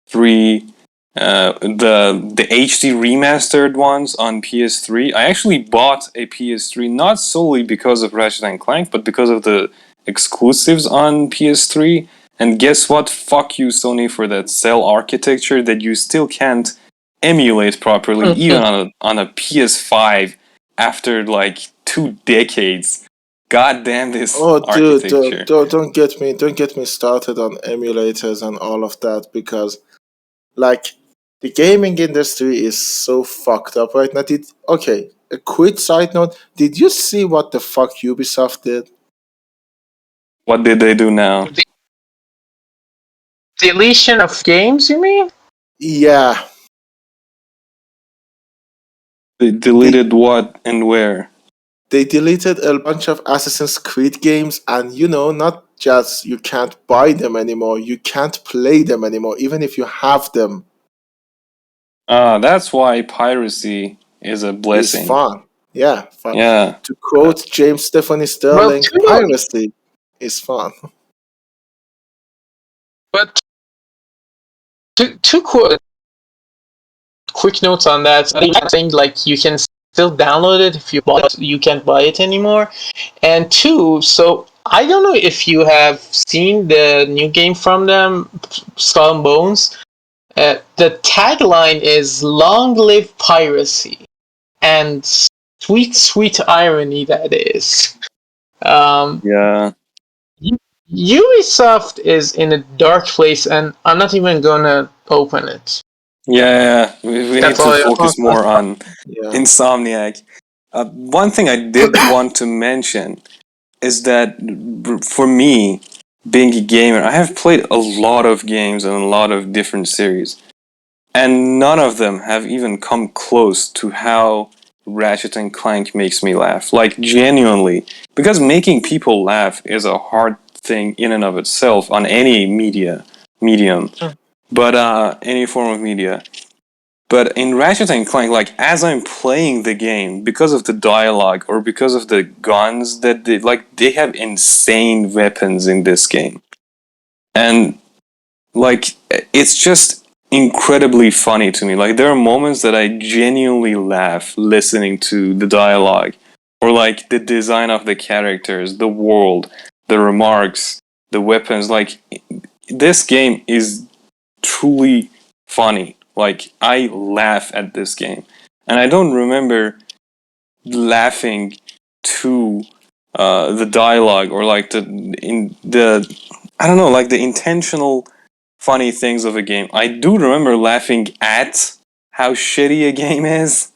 3, the HD remastered ones on PS3. I actually bought a PS3 not solely because of Ratchet and Clank, but because of the exclusives on PS3. And guess what? Fuck you, Sony, for that cell architecture that you still can't emulate properly, even on a PS5 after like 2 decades. God damn this Oh, dude, architecture. don't get me started on emulators and all of that, because like the gaming industry is so fucked up right now. Okay, a quick side note, did you see what the fuck Ubisoft did? What did they do now? Deletion of games, you mean? Yeah, They they deleted what and where? they deleted a bunch of Assassin's Creed games, and not just you can't buy them anymore, you can't play them anymore, even if you have them. That's why piracy is a Is blessing. fun. Yeah, fun. Yeah. To quote James Stephanie Well, Sterling, two, piracy is fun. but two quick notes on that. I think like you can still download it if you bought it, you can't buy it anymore. And two, so I don't know if you have seen the new game from them, Skull and Bones. The tagline is "Long live piracy," and sweet, sweet irony that is. Um, Yeah. Ubisoft is in a dark place, and I'm not even gonna open it. Yeah. We need That's to all. focus more on Yeah. Insomniac. One thing I did want to mention is that for me, being a gamer, I have played a lot of games and a lot of different series. And none of them have even come close to how Ratchet and Clank makes me laugh. Like, genuinely. Because making people laugh is a hard thing in and of itself on any medium. But, any form of media. But in Ratchet and Clank, like, as I'm playing the game, because of the dialogue or because of the guns that they have insane weapons in this game. And like it's just incredibly funny to me. Like there are moments that I genuinely laugh listening to the dialogue or like the design of the characters, the world, the remarks, the weapons. Like this game is truly funny. Like I laugh at this game. And I don't remember laughing to the dialogue or like the I don't know, like the intentional funny things of a game. I do remember laughing at how shitty a game is,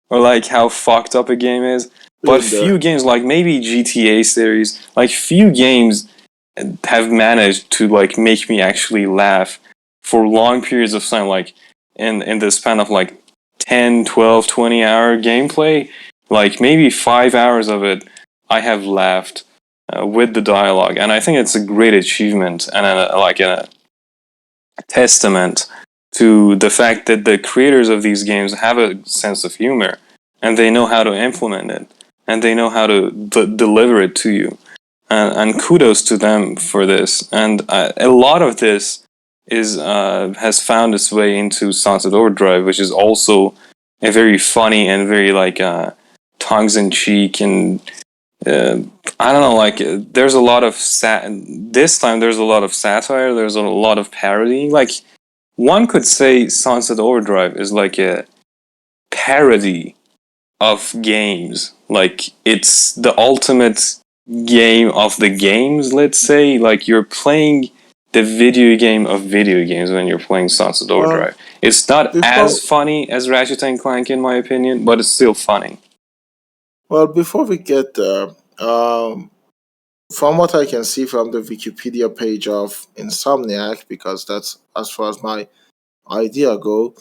or like how fucked up a game is. But Been few there. games, like maybe GTA series, like few games have managed to like make me actually laugh for long periods of time, like in the span of like 10, 12, 20 hour gameplay, like maybe 5 hours of it, I have laughed with the dialogue, and I think it's a great achievement and a testament to the fact that the creators of these games have a sense of humor and they know how to implement it and they know how to deliver it to you. And kudos to them for this. And a lot of this is has found its way into Sunset Overdrive, which is also a very funny and very like tongues in cheek and I don't know, like there's a lot of this time there's a lot of satire, there's a lot of parody. Like one could say Sunset Overdrive is like a parody of games. Like it's the ultimate game of the games, let's say. Like you're playing the video game of video games when you're playing Sunset Overdrive. It's not as funny as Ratchet and Clank in my opinion, but it's still funny. Well, before we get there, from what I can see from the Wikipedia page of Insomniac, because that's as far as my idea go,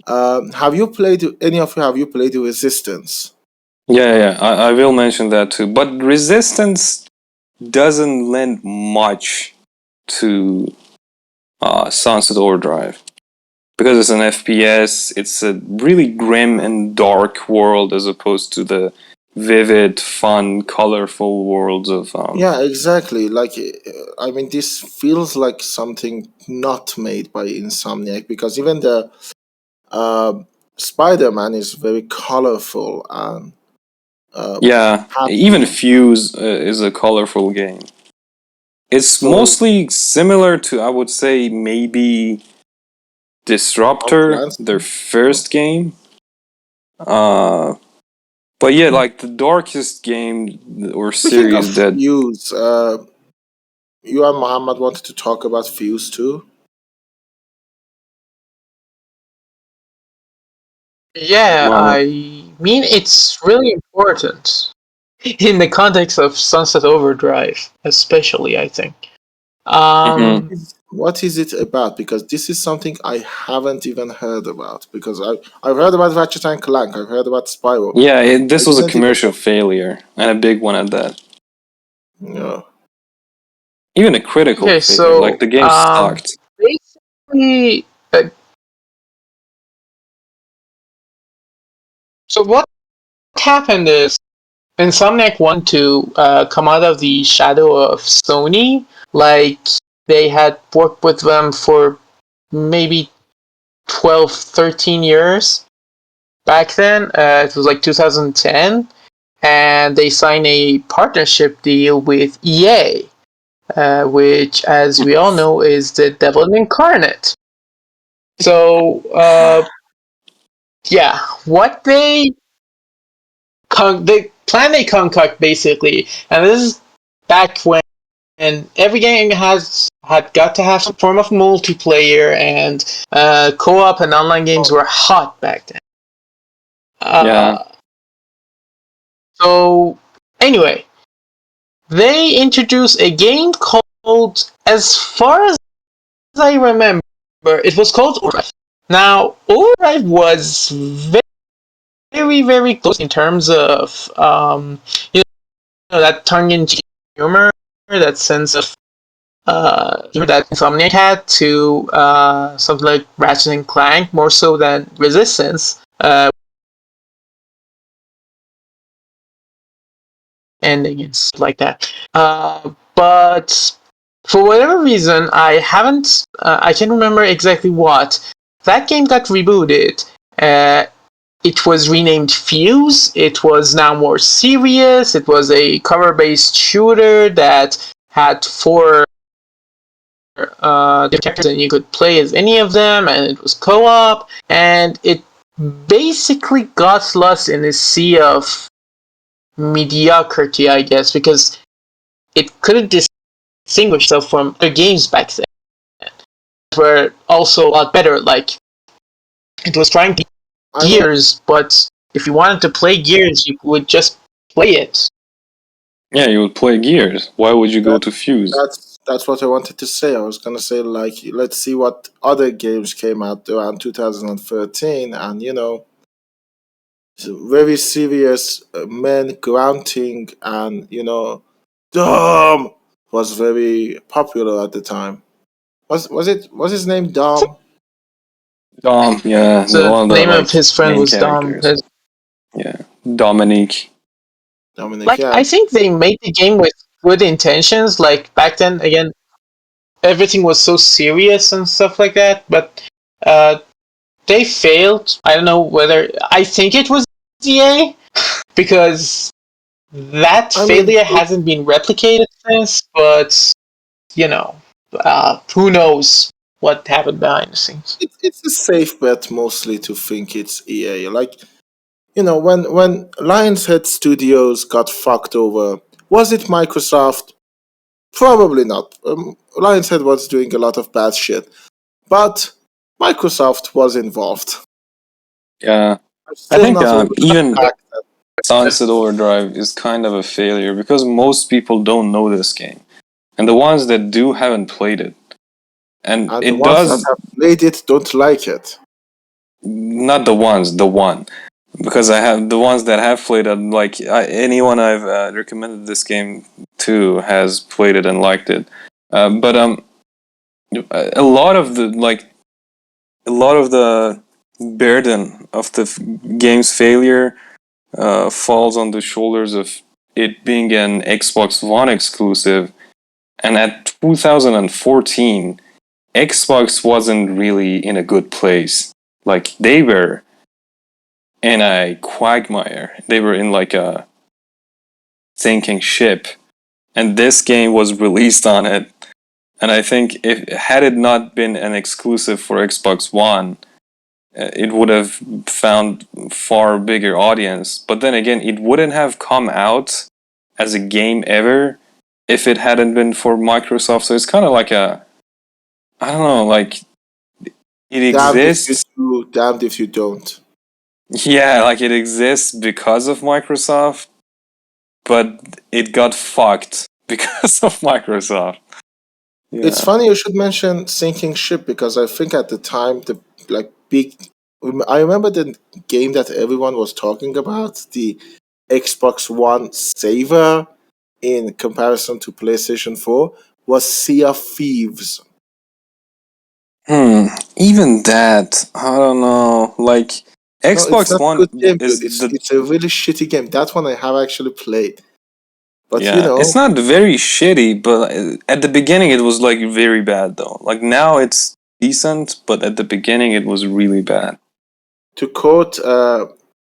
have you played the Resistance? Yeah, I will mention that too. But Resistance doesn't lend much to Sunset Overdrive. Because it's an FPS, it's a really grim and dark world as opposed to the vivid, fun, colorful worlds of... Yeah, exactly. Like, I mean, this feels like something not made by Insomniac, because even the Spider-Man is very colorful and yeah, happy. even Fuse is a colorful game. It's mostly similar to, I would say, maybe Disruptor, their first game. But yeah, like the darkest game or series that... Fuse, you and Muhammad wanted to talk about Fuse too? Yeah, I mean, it's really important in the context of Sunset Overdrive, especially, I think. What is it about? Because this is something I haven't even heard about. Because I've heard about Ratchet and Clank, I've heard about Spyro. Yeah, this was a commercial failure, and a big one at that. Yeah. Even a critical failure, so, like the game sucked. Basically, so what happened is Insomniac wanted to come out of the shadow of Sony. Like, they had worked with them for maybe 12, 13 years. Back then, it was like 2010, and they signed a partnership deal with EA, which, as we all know, is the devil incarnate. So, yeah, what the plan they concoct basically, and this is back when every game had got to have some form of multiplayer, and co-op and online games were hot back then. Yeah. So anyway, they introduced a game called, as far as I remember, it was called Overdrive. Now, Overdrive was very, very close in terms of that tongue-in-cheek humor, that sense of humor that Insomniac had, to something like Ratchet and Clank, more so than Resistance. Ending and stuff like that. But for whatever reason, I haven't. I can't remember exactly what. That game got rebooted. It was renamed Fuse. It was now more serious. It was a cover-based shooter that had 4 different characters, and you could play as any of them, and it was co-op, and it basically got lost in a sea of mediocrity, I guess, because it couldn't distinguish itself from other games back then. Were also a lot better. Like, it was trying to Gears, but if you wanted to play Gears, you would just play it. Yeah, you would play Gears. Why would you go to Fuse? That's what I wanted to say. I was gonna say, like, let's see what other games came out around 2013, and very serious men grunting and Dom was very popular at the time. Was his name Dom? Dom, yeah. The name of his friend was Dom. Yeah, Dominique. Like, yeah. I think they made the game with good intentions. Like, back then, again, everything was so serious and stuff like that. But they failed. I don't know whether... I think it was EA, because That failure hasn't been replicated since, but who knows what happened behind the scenes. It's a safe bet mostly to think it's EA. Like, when Lionshead Studios got fucked over, was it Microsoft? Probably not. Lionshead was doing a lot of bad shit, but Microsoft was involved. Yeah, I think even Sunset Overdrive is kind of a failure because most people don't know this game, and the ones that do haven't played it, and it the ones that have played it don't like it. Not the one. Because I have the ones that have played it, like anyone I've recommended this game to has played it and liked it. But a lot of the burden of the game's failure falls on the shoulders of it being an Xbox One exclusive, and at 2014, Xbox wasn't really in a good place. Like, they were in a quagmire. They were in like a sinking ship, and this game was released on it. And I think had it not been an exclusive for Xbox One, it would have found far bigger audience. But then again, it wouldn't have come out as a game ever if it hadn't been for Microsoft. So it's kind of like I don't know, like it exists. Damned if you don't. Yeah, like it exists because of Microsoft, but it got fucked because of Microsoft. Yeah. It's funny you should mention sinking ship because I think at the time I remember the game that everyone was talking about, the Xbox One saver in comparison to PlayStation 4 was Sea of Thieves. Even that, I don't know. Like Xbox One good game, it's a really shitty game. That one I have actually played. But yeah, it's not very shitty, but at the beginning it was like very bad though. Like now it's decent, but at the beginning it was really bad. To quote our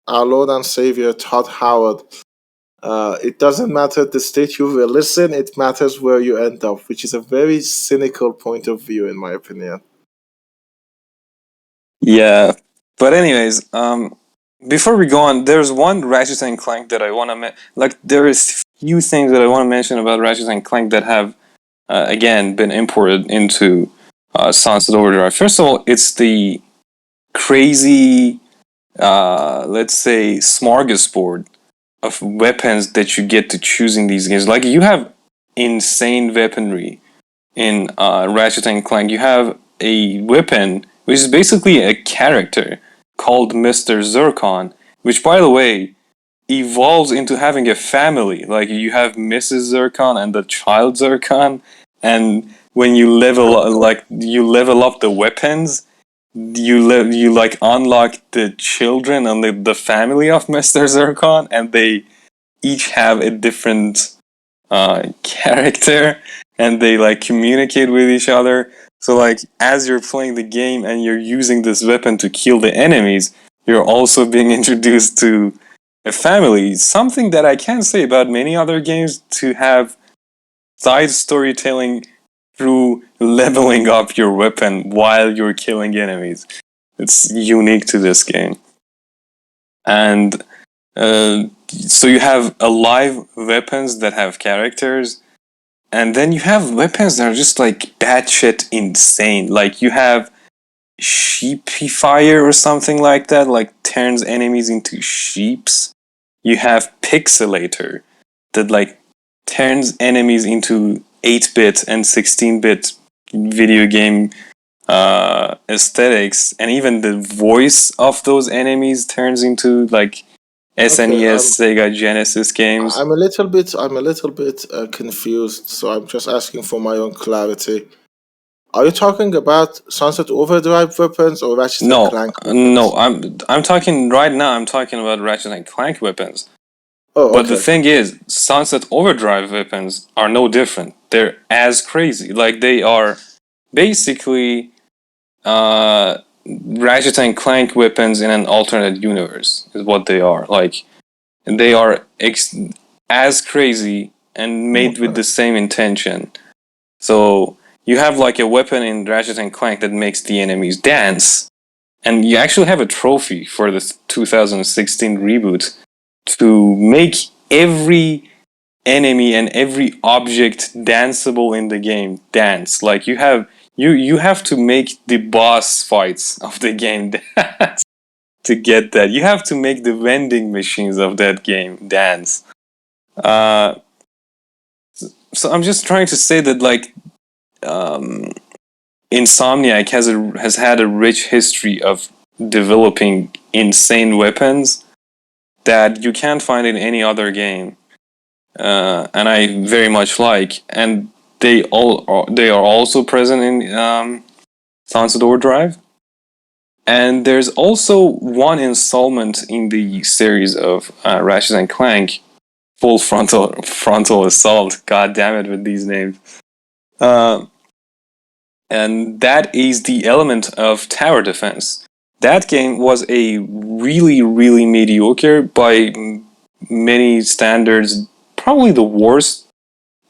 Lord and Savior Todd Howard, it doesn't matter the state you will listen, it matters where you end up, which is a very cynical point of view in my opinion. Yeah, but anyways, before we go on, there's one Ratchet and Clank that I want to there is few things that I want to mention about Ratchet and Clank that have again been imported into Sunset Overdrive. First of all, it's the crazy, let's say, smorgasbord of weapons that you get to choose in these games. Like, you have insane weaponry in Ratchet and Clank. You have a weapon which is basically a character called Mr. Zircon, which, by the way, evolves into having a family. Like, you have Mrs. Zircon and the child Zircon, and when you level up the weapons, you like unlock the children and the family of Mr. Zircon, and they each have a different character, and they like communicate with each other. So like as you're playing the game and you're using this weapon to kill the enemies, you're also being introduced to a family. Something that I can't say about many other games, to have side storytelling through leveling up your weapon while you're killing enemies. It's unique to this game. And so you have alive weapons that have characters, and then you have weapons that are just like batshit insane. Like you have sheepy fire or something like that, like turns enemies into sheeps. You have pixelator that like turns enemies into 8-bit and 16-bit video game aesthetics, and even the voice of those enemies turns into like SNES, Sega Genesis games. I'm a little bit confused, so I'm just asking for my own clarity. Are you talking about Sunset Overdrive weapons or Ratchet and Clank weapons? No, I'm talking right now. I'm talking about Ratchet and Clank weapons. Oh, but the thing is, Sunset Overdrive weapons are no different. They're as crazy. Like, they are basically Ratchet and Clank weapons in an alternate universe is what they are. Like, they are as crazy and made with the same intention. So you have like a weapon in Ratchet and Clank that makes the enemies dance, and you actually have a trophy for the 2016 reboot to make every enemy and every object danceable in the game dance. Like you have to make the boss fights of the game dance to get that. You have to make the vending machines of that game dance. So I'm just trying to say that like Insomniac has had a rich history of developing insane weapons that you can't find in any other game, and I very much like. And they are also present in Sunset Overdrive. And there's also one installment in the series of Ratchet and Clank, Full Frontal Assault. God damn it with these names. And that is the element of tower defense. That game was a really, really mediocre, by many standards, probably the worst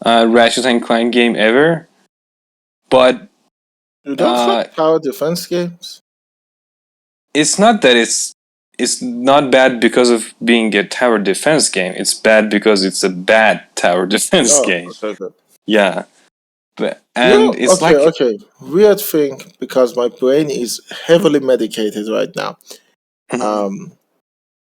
Ratchet and Clank game ever. But you don't like tower defense games? It's not that it's not bad because of being a tower defense game. It's bad because it's a bad tower defense game. Okay. Yeah. It's okay. Weird thing, because my brain is heavily medicated right now.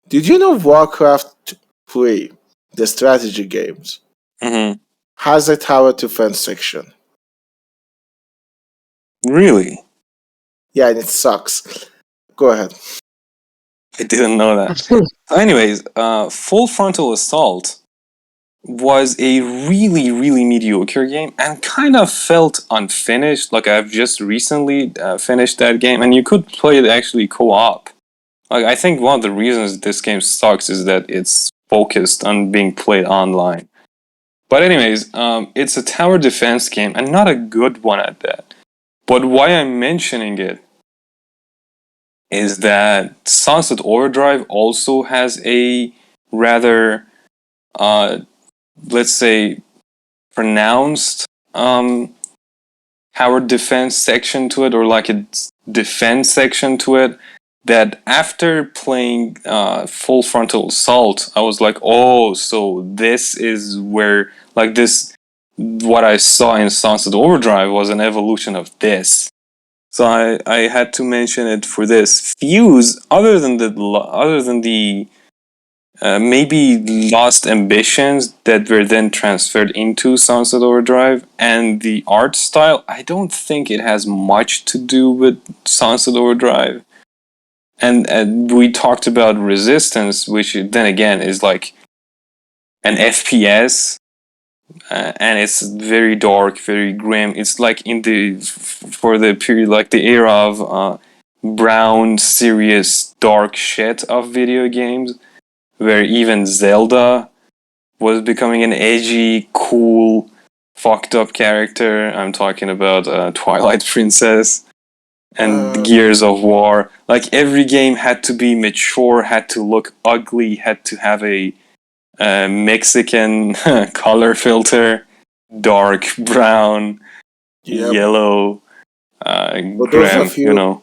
Did you know Warcraft 3, the strategy games, has a tower defense section? Really? Yeah, and it sucks. Go ahead. I didn't know that. So anyways, Full Frontal Assault was a really, really mediocre game and kind of felt unfinished. Like I've just recently finished that game, and you could play it actually co-op. Like I think one of the reasons this game sucks is that it's focused on being played online. But anyways, it's a tower defense game and not a good one at that. But why I'm mentioning it is that Sunset Overdrive also has a rather, let's say, pronounced tower defense section to it, or like a defense section to it, that after playing Full Frontal Assault, I was like, oh, so this is where, like this, what I saw in Sunset Overdrive was an evolution of this. So I had to mention it for this. Fuse, other than the maybe lost ambitions that were then transferred into Sunset Overdrive, and the art style, I don't think it has much to do with Sunset Overdrive. And we talked about Resistance, which then again is like an FPS, and it's very dark, very grim. It's like in the for the period, like the era of brown, serious, dark shit of video games, where even Zelda was becoming an edgy, cool, fucked up character. I'm talking about Twilight Princess and Gears of War. Like every game had to be mature, had to look ugly, had to have a Mexican color filter, dark brown, yellow, grim, you know.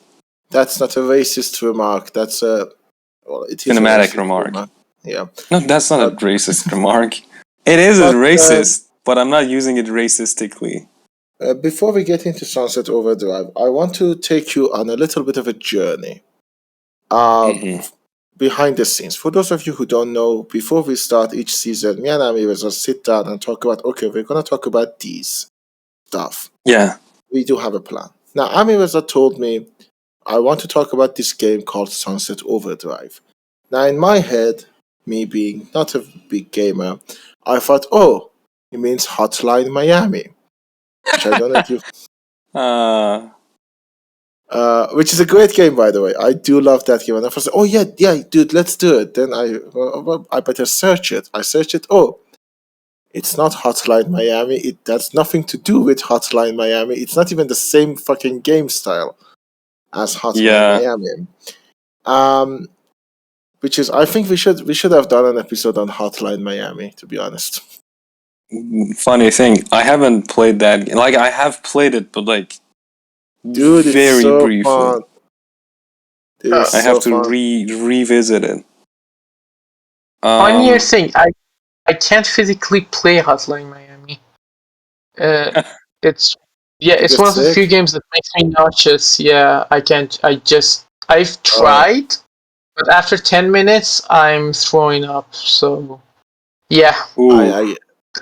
That's not a racist remark. That's a cinematic remark. Yeah. No, that's not a racist remark. It is racist, but I'm not using it racistically. Before we get into Sunset Overdrive, I want to take you on a little bit of a journey. Behind the scenes. For those of you who don't know, before we start each season, me and Ami will just sit down and talk about, okay, we're going to talk about these stuff. Yeah. We do have a plan. Now, Ami Reza told me, I want to talk about this game called Sunset Overdrive. Now, in my head, me being not a big gamer, I thought, oh, it means Hotline Miami. Which I don't know if you... which is a great game, by the way. I do love that game. And I thought, oh yeah, dude, let's do it. Then I better search it. I searched it. Oh, it's not Hotline Miami. It has nothing to do with Hotline Miami. It's not even the same fucking game style as Hotline Miami. Which is, I think we should have done an episode on Hotline Miami, to be honest. Funny thing, I haven't played that. Like, I have played it, but like, dude, very it's so briefly. fun. It is I have so to fun. revisit it. Funnier thing, I can't physically play Hotline Miami. It's one of the few games that makes me nauseous. Yeah, I can't. I've tried, but after 10 minutes, I'm throwing up. So, yeah.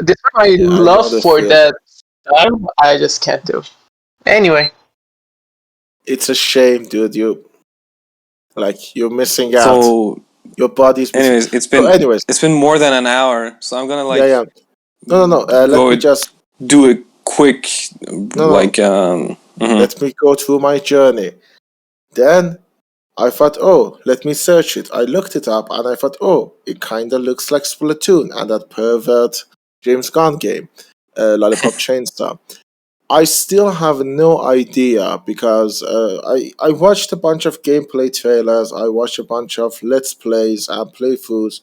Despite my love for that stuff, I just can't do. Anyway, it's a shame, dude. You're missing out. So, your body's missing. Anyways, it's been more than an hour, so I'm gonna No. Let me just do a quick Let me go through my journey. Then I thought, let me search it. I looked it up and I thought, it kind of looks like Splatoon and that pervert James Gunn game, Lollipop Chainsaw. I still have no idea because I watched a bunch of gameplay trailers, I watched a bunch of Let's Plays and playthroughs.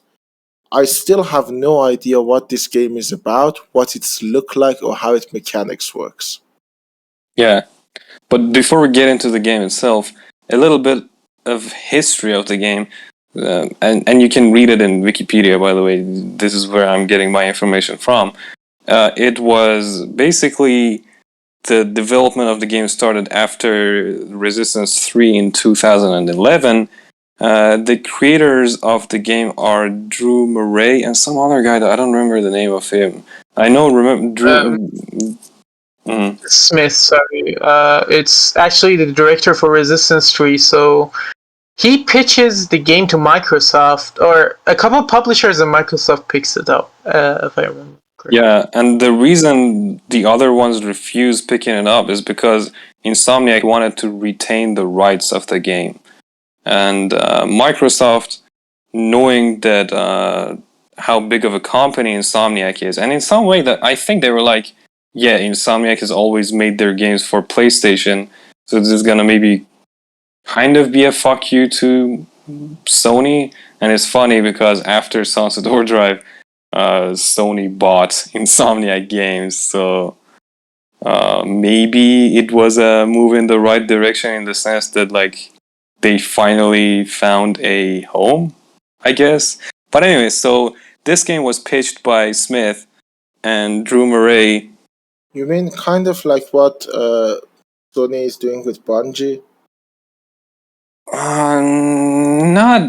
I still have no idea what this game is about, what it's look like, or how its mechanics works. Yeah, but before we get into the game itself, a little bit of history of the game, and you can read it in Wikipedia, by the way. This is where I'm getting my information from. It was basically the development of the game started after Resistance 3 in 2011. The creators of the game are Drew Murray and some other guy that I don't remember the name of him. I know, Drew... Smith, sorry. It's actually the director for Resistance 3, so he pitches the game to Microsoft, or a couple of publishers and Microsoft picks it up, if I remember correctly. Yeah, and the reason the other ones refused picking it up is because Insomniac wanted to retain the rights of the game. And Microsoft, knowing that how big of a company Insomniac is, and in some way that I think they were like, yeah, Insomniac has always made their games for PlayStation, so this is gonna maybe kind of be a fuck you to Sony. And it's funny because after Sunset Overdrive, Sony bought Insomniac Games, so maybe it was a move in the right direction in the sense that like they finally found a home, I guess. But anyway, so this game was pitched by Smith and Drew Murray. You mean kind of like what Sony is doing with Bungie? Not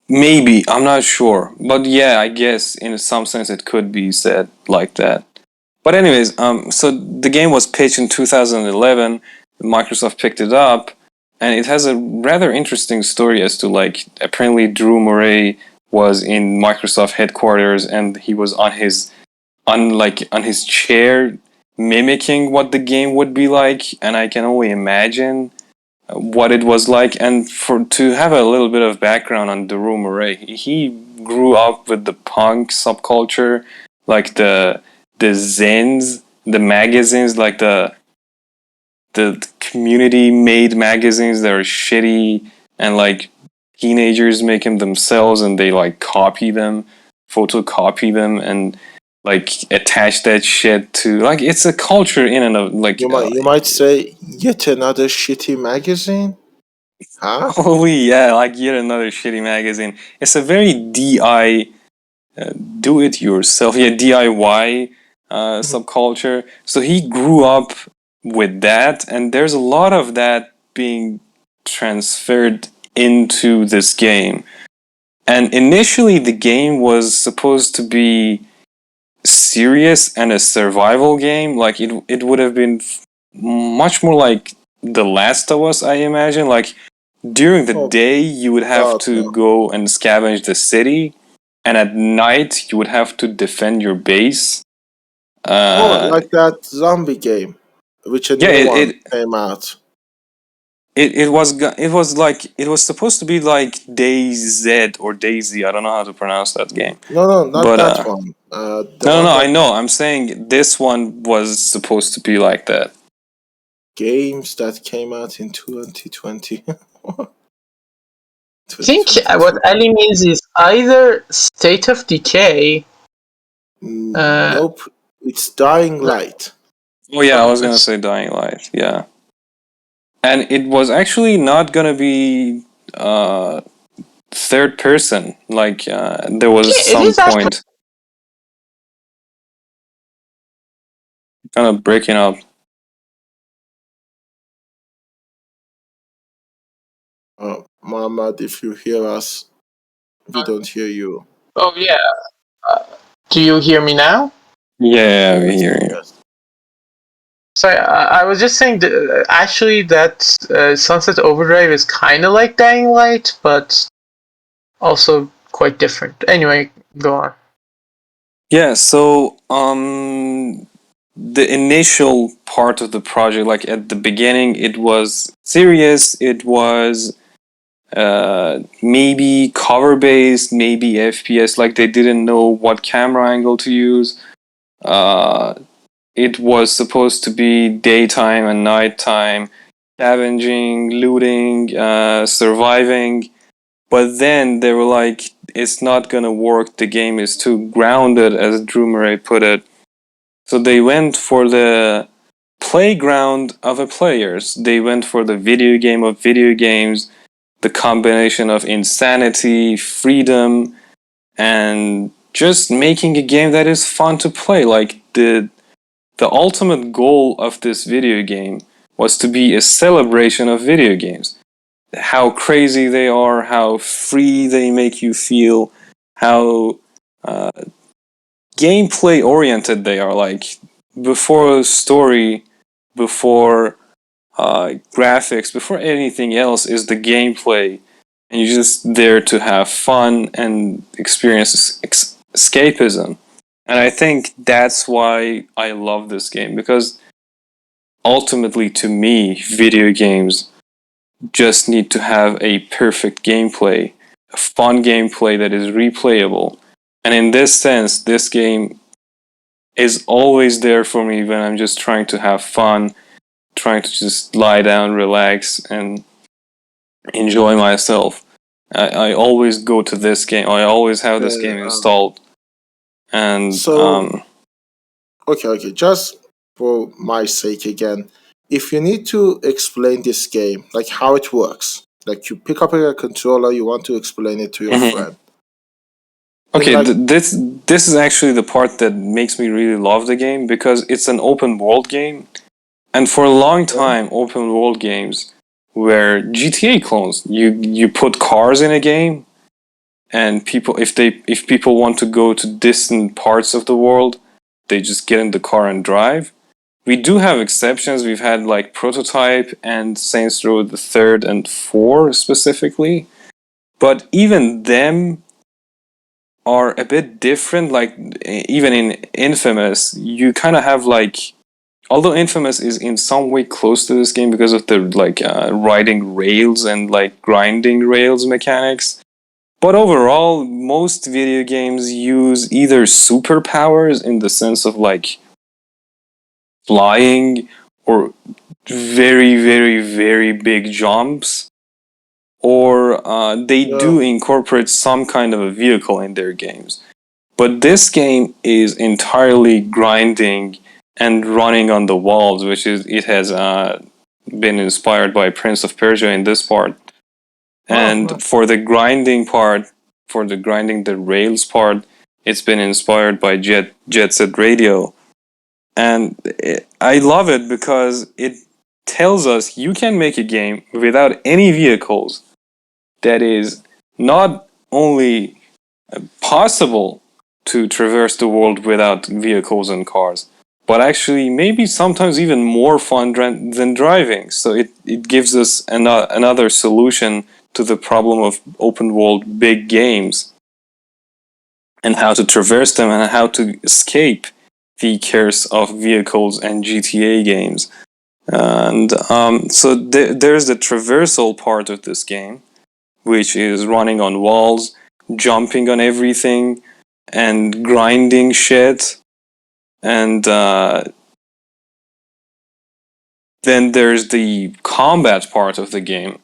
maybe, I'm not sure, but yeah, I guess in some sense it could be said like that. But anyways, so the game was pitched in 2011. Microsoft picked it up, and it has a rather interesting story as to like apparently Drew Murray was in Microsoft headquarters and he was on his chair mimicking what the game would be like, and I can only imagine what it was like. And to have a little bit of background on Drew Murray, he grew up with the punk subculture, like the zines, the magazines, like the community made magazines that are shitty, and like teenagers make them themselves and they like photocopy them and like attach that shit to, like, it's a culture in and of, like, you might say yet another shitty magazine. Huh? Holy yeah, like yet another shitty magazine. It's a very do it yourself, DIY subculture. So he grew up with that, and there's a lot of that being transferred into this game. And initially the game was supposed to be serious and a survival game. Like it would have been much more like The Last of Us, I imagine. Like during the day you would have to go and scavenge the city, and at night you would have to defend your base. Like that zombie game, which a new one came out. It was supposed to be like DayZ or Daisy. I don't know how to pronounce that game. No, not that one. No, I know. I'm saying this one was supposed to be like that. Games that came out in 2020. I think what Ali means is either State of Decay. Nope, it's Dying Light. Oh yeah, I was gonna say Dying Light. Yeah, and it was actually not gonna be third person. Like there was some point kind of breaking up. Muhammad, if you hear us, we don't hear you. Oh yeah. Do you hear me now? Yeah, we hear you. Yes. Sorry, I was just saying that actually that Sunset Overdrive is kind of like Dying Light, but also quite different. Anyway, go on. Yeah, so the initial part of the project, like at the beginning, it was serious. It was maybe cover based, maybe FPS. Like they didn't know what camera angle to use. It was supposed to be daytime and nighttime, scavenging, looting, surviving. But then they were like, it's not gonna work. The game is too grounded, as Drew Murray put it. So they went for the playground of a players. They went for the video game of video games, the combination of insanity, freedom, and just making a game that is fun to play. Like the ultimate goal of this video game was to be a celebration of video games. How crazy they are, how free they make you feel, how gameplay oriented they are. Like before story, before graphics, before anything else is the gameplay, and you're just there to have fun and experience escapism. And I think that's why I love this game, because ultimately to me, video games just need to have a perfect gameplay, a fun gameplay that is replayable. And in this sense, this game is always there for me when I'm just trying to have fun, trying to just lie down, relax, and enjoy myself. I always go to this game. I always have this game installed. And so, okay, just for my sake again, if you need to explain this game, like how it works, like you pick up a controller, you want to explain it to your friend. Okay, this is actually the part that makes me really love the game, because it's an open world game, and for a long time, open world games were GTA clones. You put cars in a game, and people, if people want to go to distant parts of the world, they just get in the car and drive. We do have exceptions. We've had like Prototype and Saints Row the Third and 4 specifically, but even them are a bit different. Like even in Infamous, you kind of have like, although Infamous is in some way close to this game because of the like riding rails and like grinding rails mechanics, but overall most video games use either superpowers in the sense of like flying or very very very big jumps, or they do incorporate some kind of a vehicle in their games. But this game is entirely grinding and running on the walls, which is, it has been inspired by Prince of Persia in this part. And for the grinding part, for the grinding the rails part, it's been inspired by Jet Set Radio. And I love it because it tells us you can make a game without any vehicles that is not only possible to traverse the world without vehicles and cars, but actually maybe sometimes even more fun than driving. So it gives us another solution to the problem of open world big games, and how to traverse them and how to escape the curse of vehicles and GTA games. And so there's the traversal part of this game, which is running on walls, jumping on everything, and grinding shit. And then there's the combat part of the game,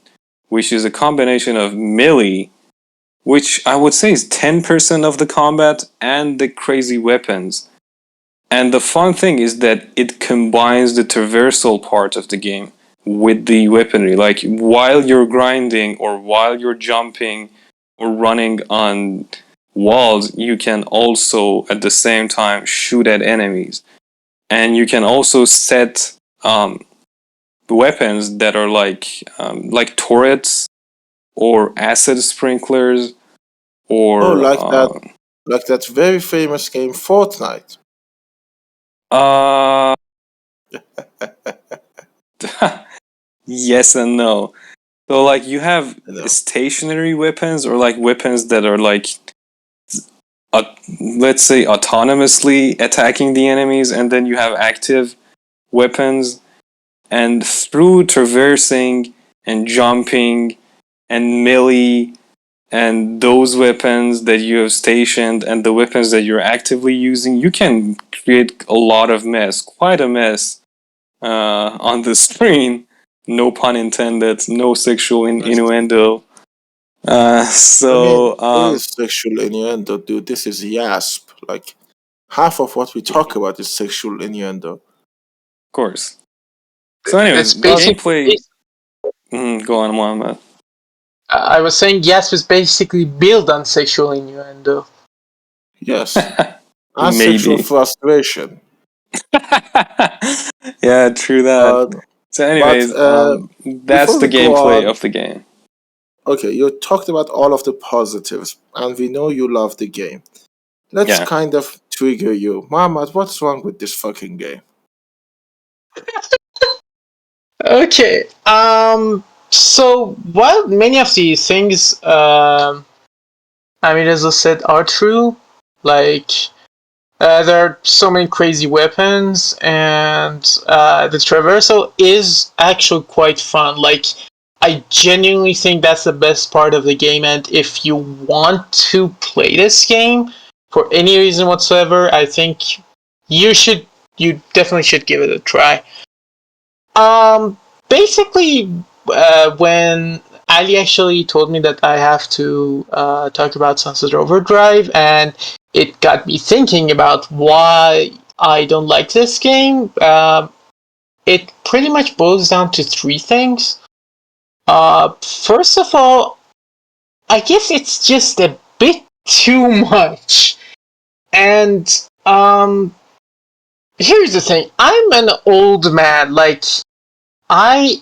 which is a combination of melee, which I would say is 10% of the combat, and the crazy weapons. And the fun thing is that it combines the traversal part of the game with the weaponry. Like, while you're grinding or while you're jumping or running on walls, you can also at the same time shoot at enemies. And you can also set weapons that are like turrets or acid sprinklers or like that very famous game Fortnite. Yes and no. So like you have stationary weapons or like weapons that are like let's say autonomously attacking the enemies, and then you have active weapons, and through traversing and jumping and melee and those weapons that you have stationed and the weapons that you're actively using, you can create a lot of mess, quite a mess on the screen. No pun intended, no sexual innuendo. It is sexual innuendo, dude. This is YASP. Like, half of what we talk about is sexual innuendo. Of course. So anyways, gameplay... go on, Mohammed. I was saying YASP is basically built on sexual innuendo. Yes. And sexual frustration. Yeah, true that. So anyways, that's the gameplay of the game. Okay, you talked about all of the positives, and we know you love the game. Let's kind of trigger you. Mohammed, what's wrong with this fucking game? Okay, so while many of these things, I mean, as I said, are true, like, there are so many crazy weapons, and the traversal is actually quite fun. Like, I genuinely think that's the best part of the game, and if you want to play this game for any reason whatsoever, I think you definitely should give it a try. Basically, when Ali actually told me that I have to talk about Sunset Overdrive, and it got me thinking about why I don't like this game. It pretty much boils down to three things. First of all, I guess it's just a bit too much. And here's the thing: I'm an old man. Like, I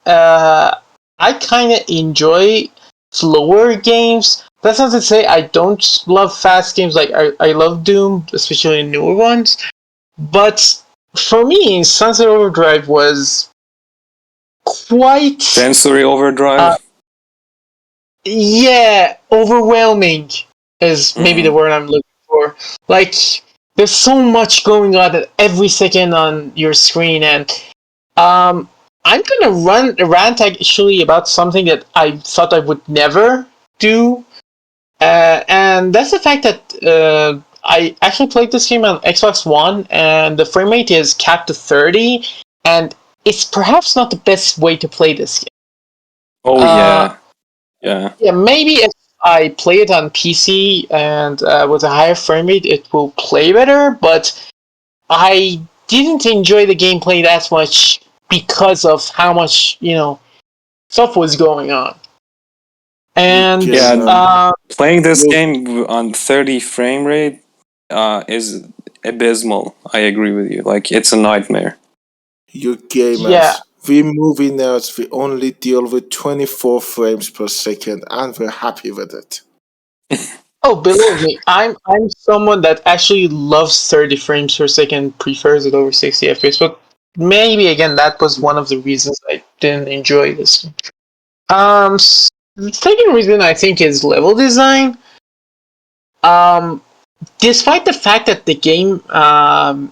kind of enjoy slower games. That's not to say I don't love fast games. Like, I love Doom, especially newer ones. But for me, Sunset Overdrive was quite... Sensory overdrive? Yeah, overwhelming is maybe the word I'm looking for. Like, there's so much going on at every second on your screen, and I'm gonna rant actually about something that I thought I would never do, and that's the fact that I actually played this game on Xbox One, and the frame rate is capped to 30, and it's perhaps not the best way to play this game. Oh, yeah. Yeah, maybe if I play it on PC and with a higher frame rate, it will play better, but I didn't enjoy the gameplay that much because of how much, stuff was going on. And playing this game on 30 frame rate is abysmal. I agree with you. Like, it's a nightmare. You gamers. Yeah. We movie nerds, we only deal with 24 frames per second, and we're happy with it. Oh, believe me, I'm someone that actually loves 30 frames per second, prefers it over 60 FPS, but maybe, again, that was one of the reasons I didn't enjoy this. The second reason, I think, is level design. Despite the fact that the game, it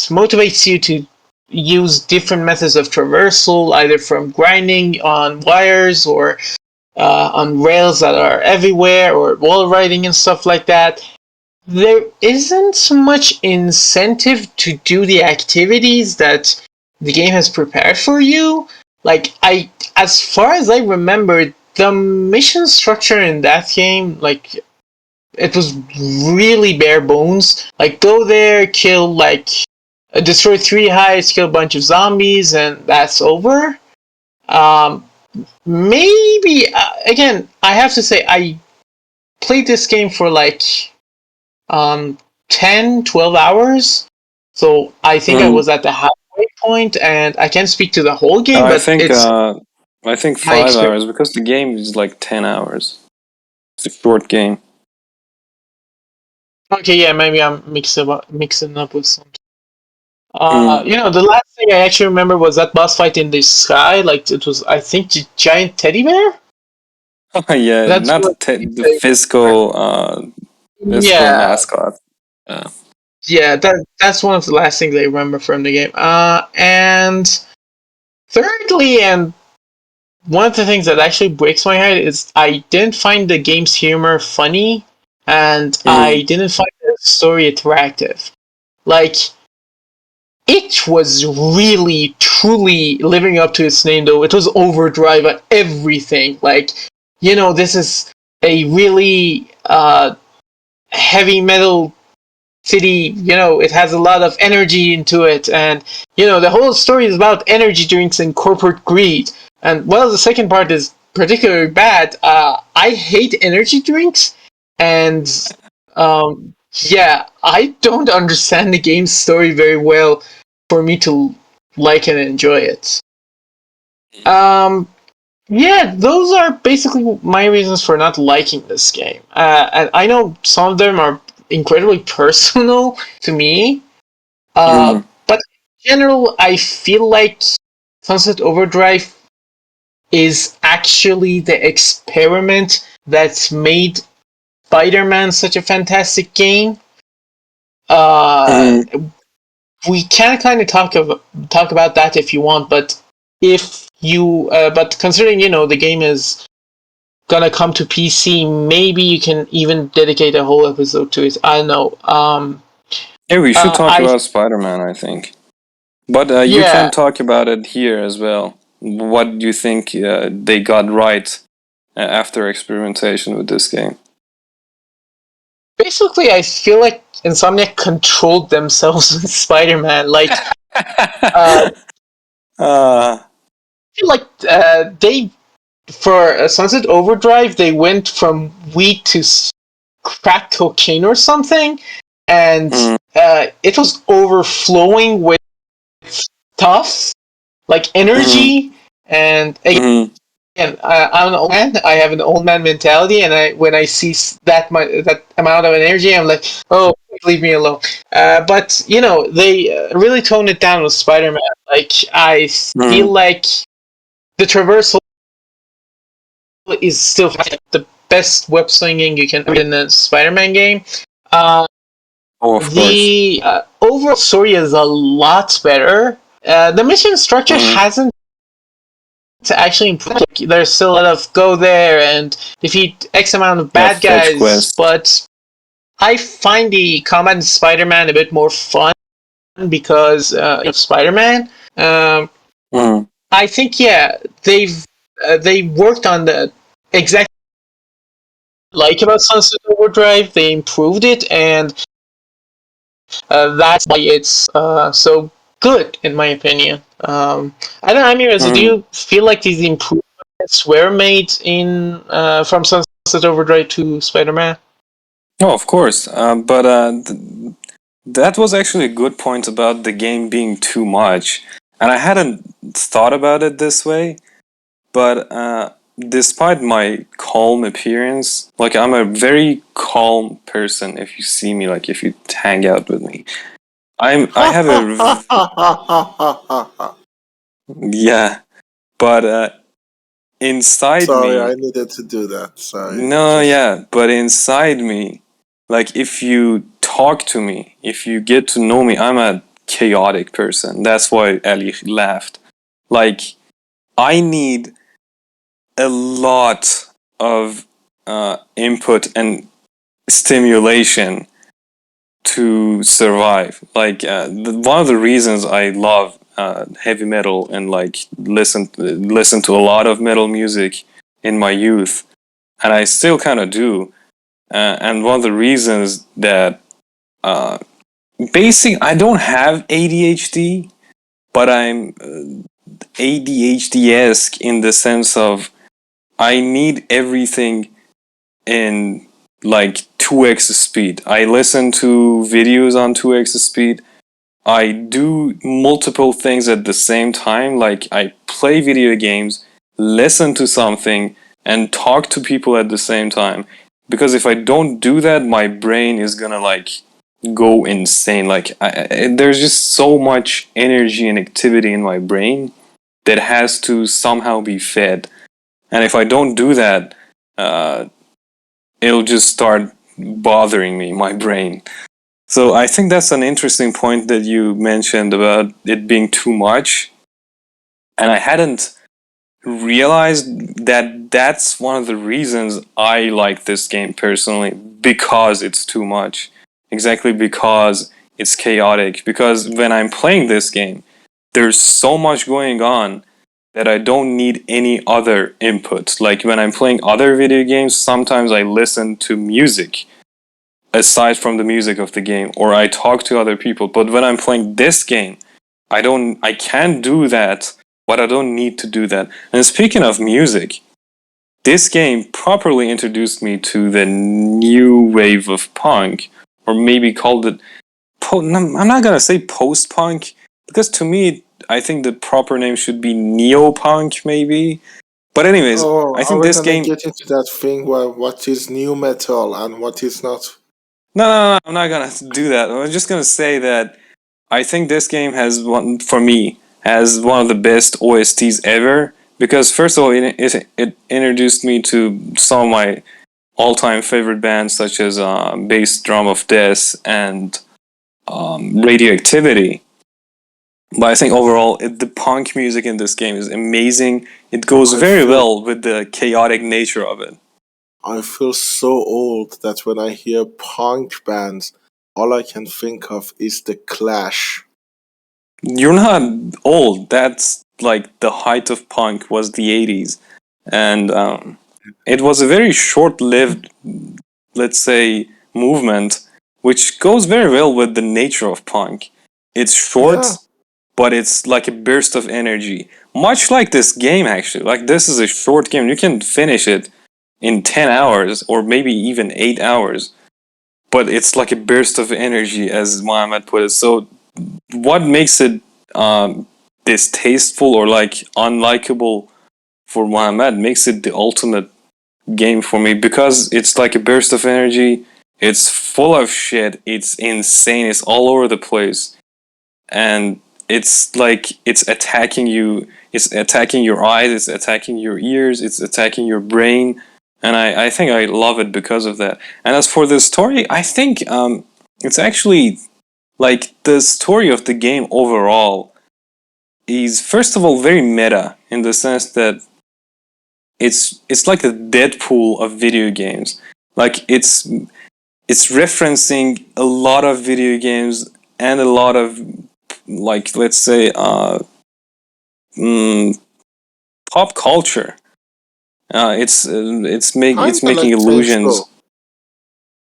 motivates you to use different methods of traversal, either from grinding on wires or on rails that are everywhere, or wall riding and stuff like that. There isn't much incentive to do the activities that the game has prepared for you, like as far as I remember, the mission structure in that game, like it was really bare bones. Like go there, kill destroy 3 hives, kill a bunch of zombies, and that's over. Maybe again, I have to say I played this game for 10, 12 hours. So I think I was at the halfway point, and I can't speak to the whole game, but it's I think my 5 experience. hours because the game is like 10 hours. It's a short game. Okay, yeah, maybe I'm mixing up with something. The last thing I actually remember was that boss fight in the sky. Like it was, I think, the giant teddy bear. Yeah, That's not what the physical yeah, mascot. yeah. That's one of the last things I remember from the game. And thirdly, and one of the things that actually breaks my heart is I didn't find the game's humor funny, and I didn't find the story attractive. Like, it was really, truly living up to its name, though. It was Overdrive at everything. Like, this is a really heavy metal city. It has a lot of energy into it, and the whole story is about energy drinks and corporate greed. And while the second part is particularly bad, I hate energy drinks, and yeah, I don't understand the game's story very well for me to like and enjoy it. Yeah, those are basically my reasons for not liking this game. And I know some of them are incredibly personal to me, but in general, I feel like Sunset Overdrive is actually the experiment that's made Spider-Man such a fantastic game. Uh, we can kind of talk about that if you want, but but considering the game is gonna come to PC, maybe you can even dedicate a whole episode to it. I don't know. Yeah, we should talk about Spider-Man, I think. But you can talk about it here as well. What do you think they got right after experimentation with this game? Basically, I feel like Insomniac controlled themselves with Spider-Man. Like, I feel like they, for Sunset Overdrive, they went from weed to crack cocaine or something, and it was overflowing with stuff like energy. And again, I'm an old man. I have an old man mentality, and when I see that amount of energy, I'm like, oh, leave me alone. But they really toned it down with Spider-Man. Like I feel like the traversal is still the best web slinging you can do in a Spider-Man game. The overall story is a lot better. The mission structure hasn't actually improved. Like, there's still a lot of go there and defeat X amount of bad guys, but I find the combat in Spider-Man a bit more fun because of Spider-Man. I think they worked on the exact like about Sunset Overdrive. They improved it, and that's why it's so good in my opinion. I don't know, Amir, do you feel like these improvements were made in from Sunset Overdrive to Spider-Man? Oh, of course. But that was actually a good point about the game being too much. And I hadn't thought about it this way, but despite my calm appearance, like I'm a very calm person if you see me, like if you hang out with me. I have a yeah, but inside me. Sorry, I needed to do that. Sorry. No, yeah, but inside me, like if you talk to me, if you get to know me, I'm a chaotic person. That's why Ali laughed. Like I need a lot of input and stimulation to survive. Like one of the reasons I love heavy metal and like listen to a lot of metal music in my youth, and I still kind of do. And one of the reasons that I don't have ADHD, but I'm ADHD-esque in the sense of I need everything in like 2x speed. I listen to videos on 2x speed. I do multiple things at the same time. Like I play video games, listen to something, and talk to people at the same time. Because if I don't do that, my brain is gonna like go insane. Like there's just so much energy and activity in my brain that has to somehow be fed. And if I don't do that, it'll just start bothering me, my brain. So I think that's an interesting point that you mentioned about it being too much. And I hadn't realized that that's one of the reasons I like this game personally, because it's too much. Exactly, because it's chaotic. Because when I'm playing this game, there's so much going on that I don't need any other input. Like when I'm playing other video games, sometimes I listen to music aside from the music of the game, or I talk to other people. But when I'm playing this game, I can do that, but I don't need to do that. And speaking of music, this game properly introduced me to the new wave of punk, or maybe called it I'm not gonna say post-punk, because to me, I think the proper name should be neo-punk, maybe. But anyways, I Are think we this gonna game... get into that thing where what is new metal and what is not? No, I'm not gonna do that. I'm just gonna say that I think this game has for me, has one of the best OSTs ever. Because first of all, it introduced me to some of my all-time favorite bands, such as Bass Drum of Death and Radioactivity. But I think overall, the punk music in this game is amazing. It goes I very feel well with the chaotic nature of it. I feel so old that when I hear punk bands, all I can think of is the Clash. You're not old. That's like the height of punk was the 80s. And it was a very short-lived, let's say, movement, which goes very well with the nature of punk. It's short, Yeah, but it's like a burst of energy. Much like this game, actually. Like, this is a short game. You can finish it in 10 hours or maybe even 8 hours. But it's like a burst of energy, as Mohammed put it. So, what makes it distasteful or like unlikable for Mohammed makes it the ultimate game for me, because it's like a burst of energy. It's full of shit. It's insane. It's all over the place. And it's like it's attacking you. It's attacking your eyes. It's attacking your ears. It's attacking your brain. And I think I love it because of that. And as for the story, I think it's actually like the story of the game overall is first of all very meta, in the sense that it's like the Deadpool of video games. Like it's referencing a lot of video games and a lot of, like, let's say mm, pop culture. It's kinda making like Saints illusions. Row.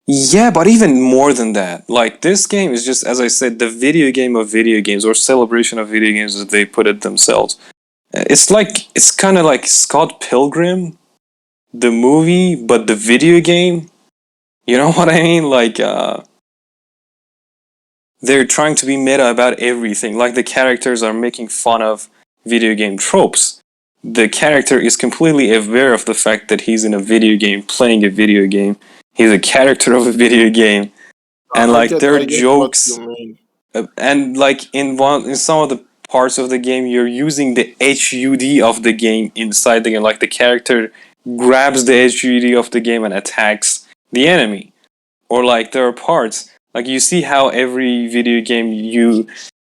Yeah, but even more than that. Like, this game is just, as I said, the video game of video games, or celebration of video games, as they put it themselves. It's kind of like Scott Pilgrim, the movie, but the video game. You know what I mean? Like, they're trying to be meta about everything. Like, the characters are making fun of video game tropes. The character is completely aware of the fact that he's in a video game, playing a video game. He's a character of a video game. And like, there are I get what you jokes, mean. and like in some of the parts of the game, you're using the HUD of the game inside the game. Like, the character grabs the HUD of the game and attacks the enemy. Or like, there are parts, like, you see how every video game you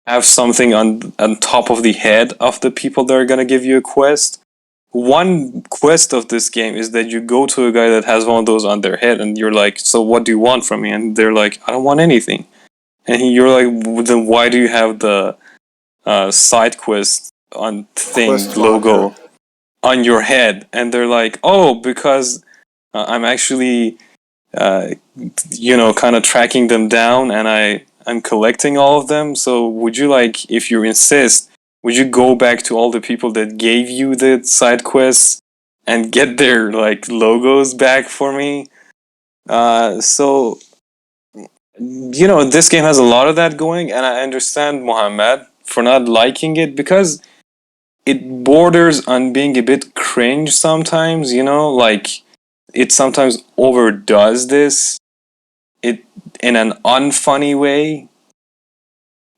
have something on top of the head of the people that are gonna give you a quest. One quest of this game is that you go to a guy that has one of those on their head, and you're like, so what do you want from me? And they're like, I don't want anything. And you're like, then why do you have side quest on thing Quest logo marker. on your head, and they're like, oh, because I'm actually kind of tracking them down, and I'm collecting all of them. So would you like, if you insist, would you go back to all the people that gave you the side quests and get their like logos back for me? So this game has a lot of that going, and I understand Mohammed for not liking it because it borders on being a bit cringe sometimes. Like it sometimes overdoes this it in an unfunny way,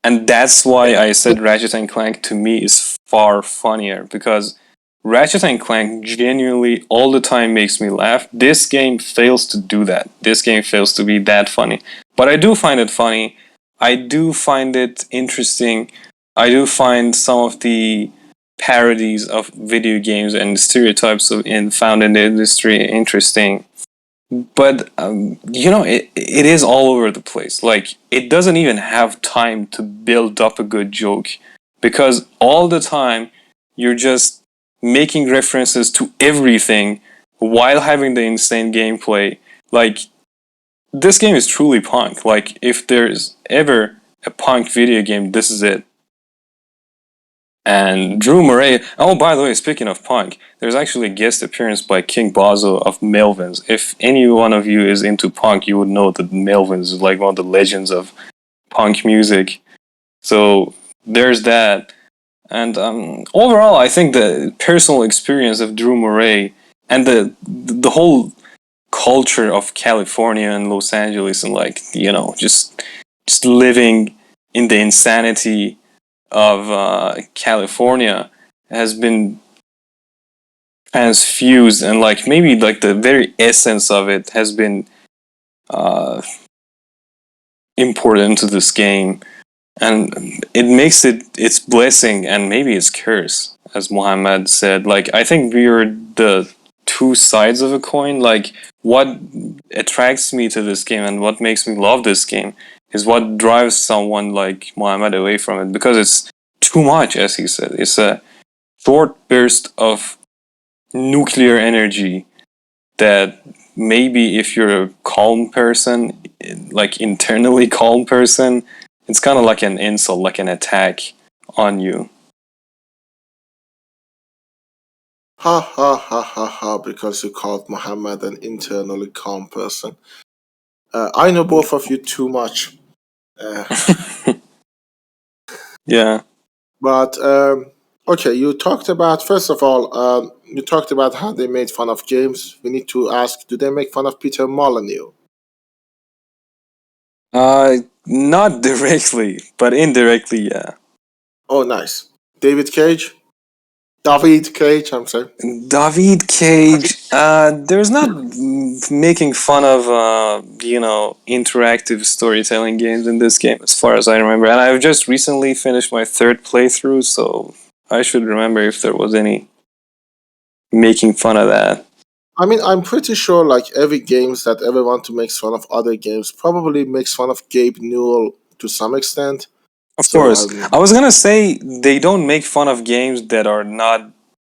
and that's why I said Ratchet and Clank to me is far funnier, because Ratchet and Clank genuinely all the time makes me laugh. This game fails to do that. This game fails to be that funny. But I do find it funny. I do find it interesting. I do find some of the parodies of video games and stereotypes found in the industry interesting. But it is all over the place. Like, it doesn't even have time to build up a good joke, because all the time you're just making references to everything while having the insane gameplay. Like, this game is truly punk. Like, if there's ever a punk video game, this is it. And Drew Murray. Oh, by the way, speaking of punk, there's actually a guest appearance by King Bazo of Melvins. If any one of you is into punk, you would know that Melvins is like one of the legends of punk music. So there's that. And overall, I think the personal experience of Drew Murray and the whole culture of California and Los Angeles, and like just living in the insanity of California has been transfused, and like maybe like the very essence of it has been uh, imported into this game, and it makes it its blessing and maybe its curse, as Muhammad said. Like, I think we are the two sides of a coin. Like, what attracts me to this game and what makes me love this game is what drives someone like Muhammad away from it, because it's too much, as he said. It's a short burst of nuclear energy that maybe if you're a calm person, like internally calm person, it's kind of like an insult, like an attack on you. Ha ha ha ha ha, because you called Muhammad an internally calm person. I know both of you too much. Yeah. But okay, you talked about, first of all, you talked about how they made fun of games. We need to ask, do they make fun of Peter Molyneux? Not directly, but indirectly, yeah. Oh, nice. David Cage? David Cage, I'm sorry. David Cage, there's not making fun of, interactive storytelling games in this game, as far as I remember. And I've just recently finished my third playthrough, so I should remember if there was any making fun of that. I mean, I'm pretty sure, like, every games that ever want to make fun of other games probably makes fun of Gabe Newell to some extent. Of course. I was gonna say, they don't make fun of games that are not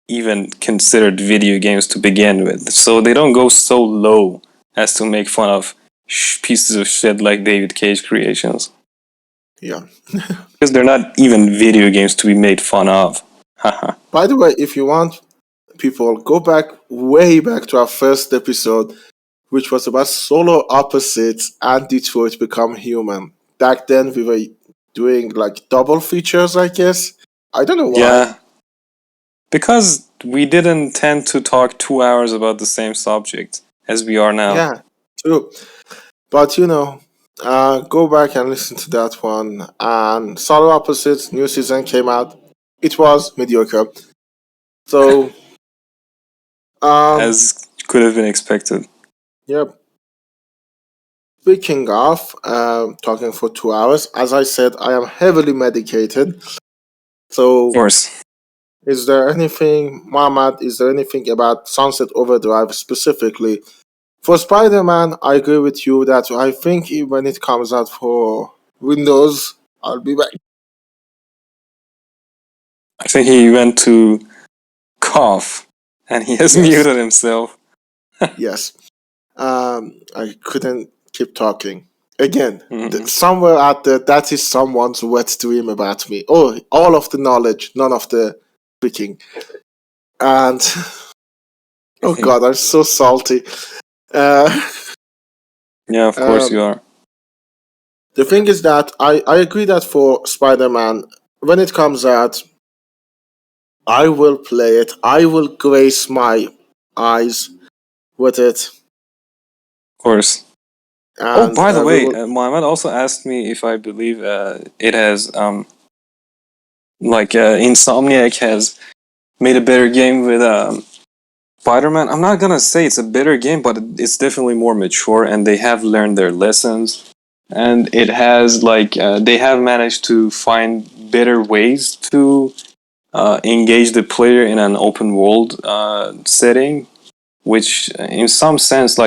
even considered video games to begin with. So they don't go so low as to make fun of pieces of shit like David Cage creations. Yeah. Because they're not even video games to be made fun of. Haha. By the way, if you want, people, go back, way back to our first episode, which was about Solar Opposites and Detroit Become Human. Back then, we were doing like double features, I guess. I don't know why. Yeah. Because we didn't tend to talk 2 hours about the same subject as we are now. Yeah, true. But go back and listen to that one. And Solar Opposites, new season came out. It was mediocre. So, as could have been expected. Yep. Speaking of talking for 2 hours, as I said, I am heavily medicated. So, of course. Is there anything, Mohammed, is there anything about Sunset Overdrive specifically? For Spider-Man, I agree with you that I think when it comes out for Windows, I'll be back. I think he went to cough, and he has muted himself. Yes. I couldn't keep talking. Again, somewhere out there, that is someone's wet dream about me. Oh, all of the knowledge, none of the speaking. And, oh God, I'm so salty. Yeah, of course you are. The thing is that I agree that for Spider-Man, when it comes out, I will play it. I will grace my eyes with it. Of course. And, by the way, Mohammed also asked me if I believe it has, Insomniac has made a better game with Spider-Man. I'm not gonna say it's a better game, but it's definitely more mature, and they have learned their lessons. And it has, they have managed to find better ways to engage the player in an open world setting, which in some sense,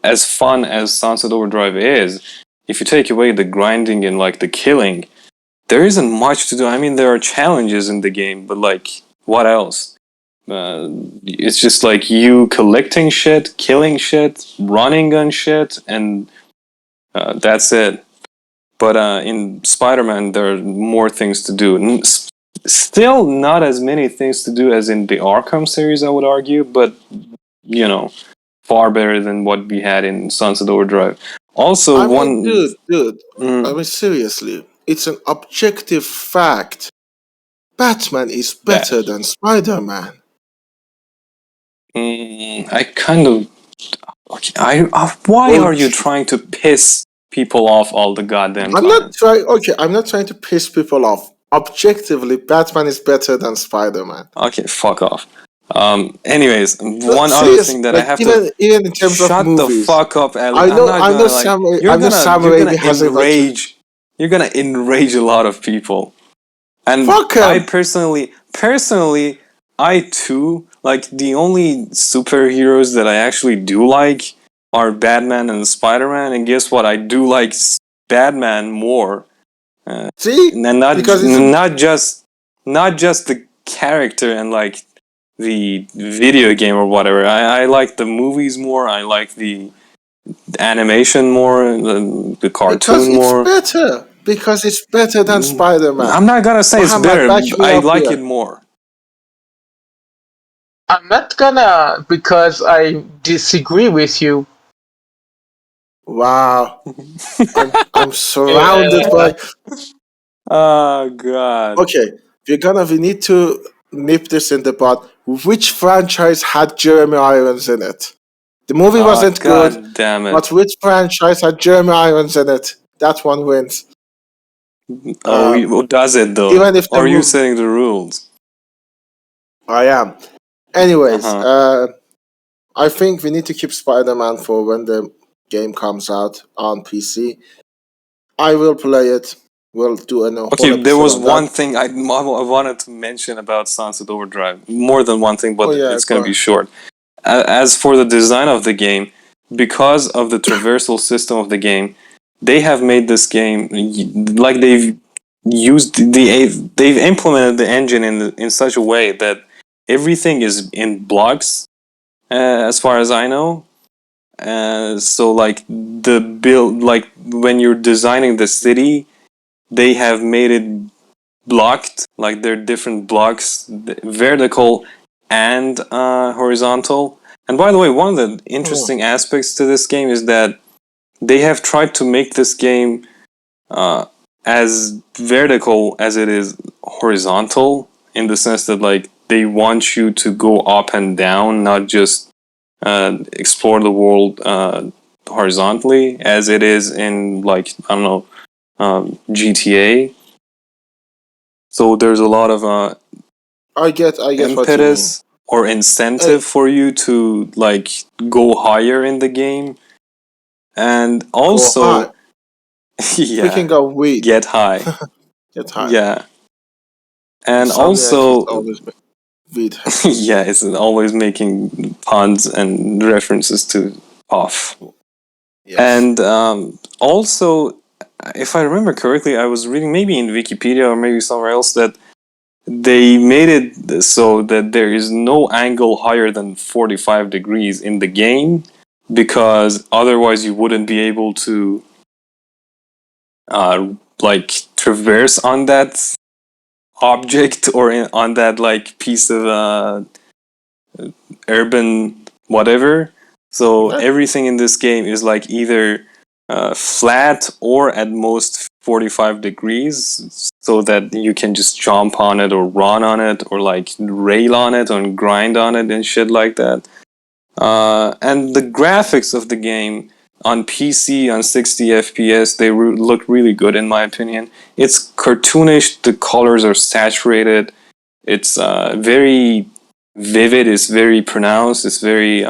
as fun as Sunset Overdrive is, if you take away the grinding and the killing, there isn't much to do. I mean, there are challenges in the game, but what else? It's just you collecting shit, killing shit, running on shit, and that's it. But in Spider-Man, there are more things to do. Still not as many things to do as in the Arkham series, I would argue, but, far better than what we had in Sunset Overdrive. Also, dude, I mean, seriously, it's an objective fact. Batman is better than Spider-Man. I kind of... Okay, why are you trying to piss people off all the goddamn time? I'm not trying to piss people off. Objectively, Batman is better than Spider-Man. Okay, fuck off. Anyways, one other thing that I have to... Even in terms shut of movies. the fuck up, Ali. You're gonna enrage a lot of people. And fuck I personally, I too, the only superheroes that I actually do like are Batman and Spider-Man, and guess what? I do like Batman more. See? And not just the character and the video game or whatever. I like the movies more. I like the animation more, the cartoon more. Because it's better than Spider-Man. I'm not gonna say it's better. I like it more. I'm not gonna, because I disagree with you. Wow. I'm surrounded by... Oh, God. Okay, we need to nip this in the bud. Which franchise had Jeremy Irons in it? The movie wasn't good, damn it. But which franchise had Jeremy Irons in it? That one wins. Does it though? Even if are you setting the rules? I am. Anyways, I think we need to keep Spider-Man for when the game comes out on PC. I will play it. We'll do an Okay, there was one thing I wanted to mention about Sunset Overdrive. More than one thing, but it's going to be short. As for the design of the game, because of the traversal system of the game, they have made this game they've implemented the engine in such a way that everything is in blocks, as far as I know. So the build, when you're designing the city, they have made it blocked, they're different blocks, vertical and horizontal. And by the way, one of the interesting aspects to this game is that they have tried to make this game as vertical as it is horizontal, in the sense that they want you to go up and down, not just explore the world horizontally as it is in GTA. So there's a lot of I get impetus or incentive for you to go higher in the game, and also speaking of weed, get high. Get high. Yeah, and also weed. Yeah, it's always making puns and references to off. Yes. And also, if I remember correctly, I was reading maybe in Wikipedia or maybe somewhere else that they made it so that there is no angle higher than 45 degrees in the game, because otherwise you wouldn't be able to like traverse on that object or on that like piece of urban whatever. So everything in this game is like either flat or at most 45 degrees, so that you can just jump on it or run on it or like rail on it and grind on it and shit like that. And the graphics of the game on PC on 60 FPS, they look really good in my opinion. It's cartoonish, the colors are saturated, it's very vivid, it's very pronounced, it's very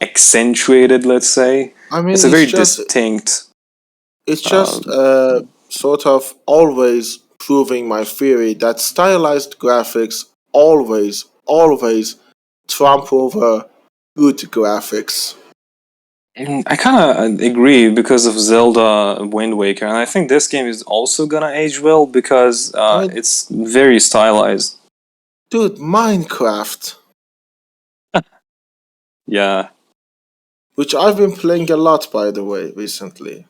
accentuated, let's say. I mean, It's a very distinct. It's just sort of always proving my theory that stylized graphics always trump over good graphics. I kind of agree because of Zelda Wind Waker, and I think this game is also gonna age well because it's very stylized. Dude, Minecraft. Yeah. Which I've been playing a lot, by the way, recently.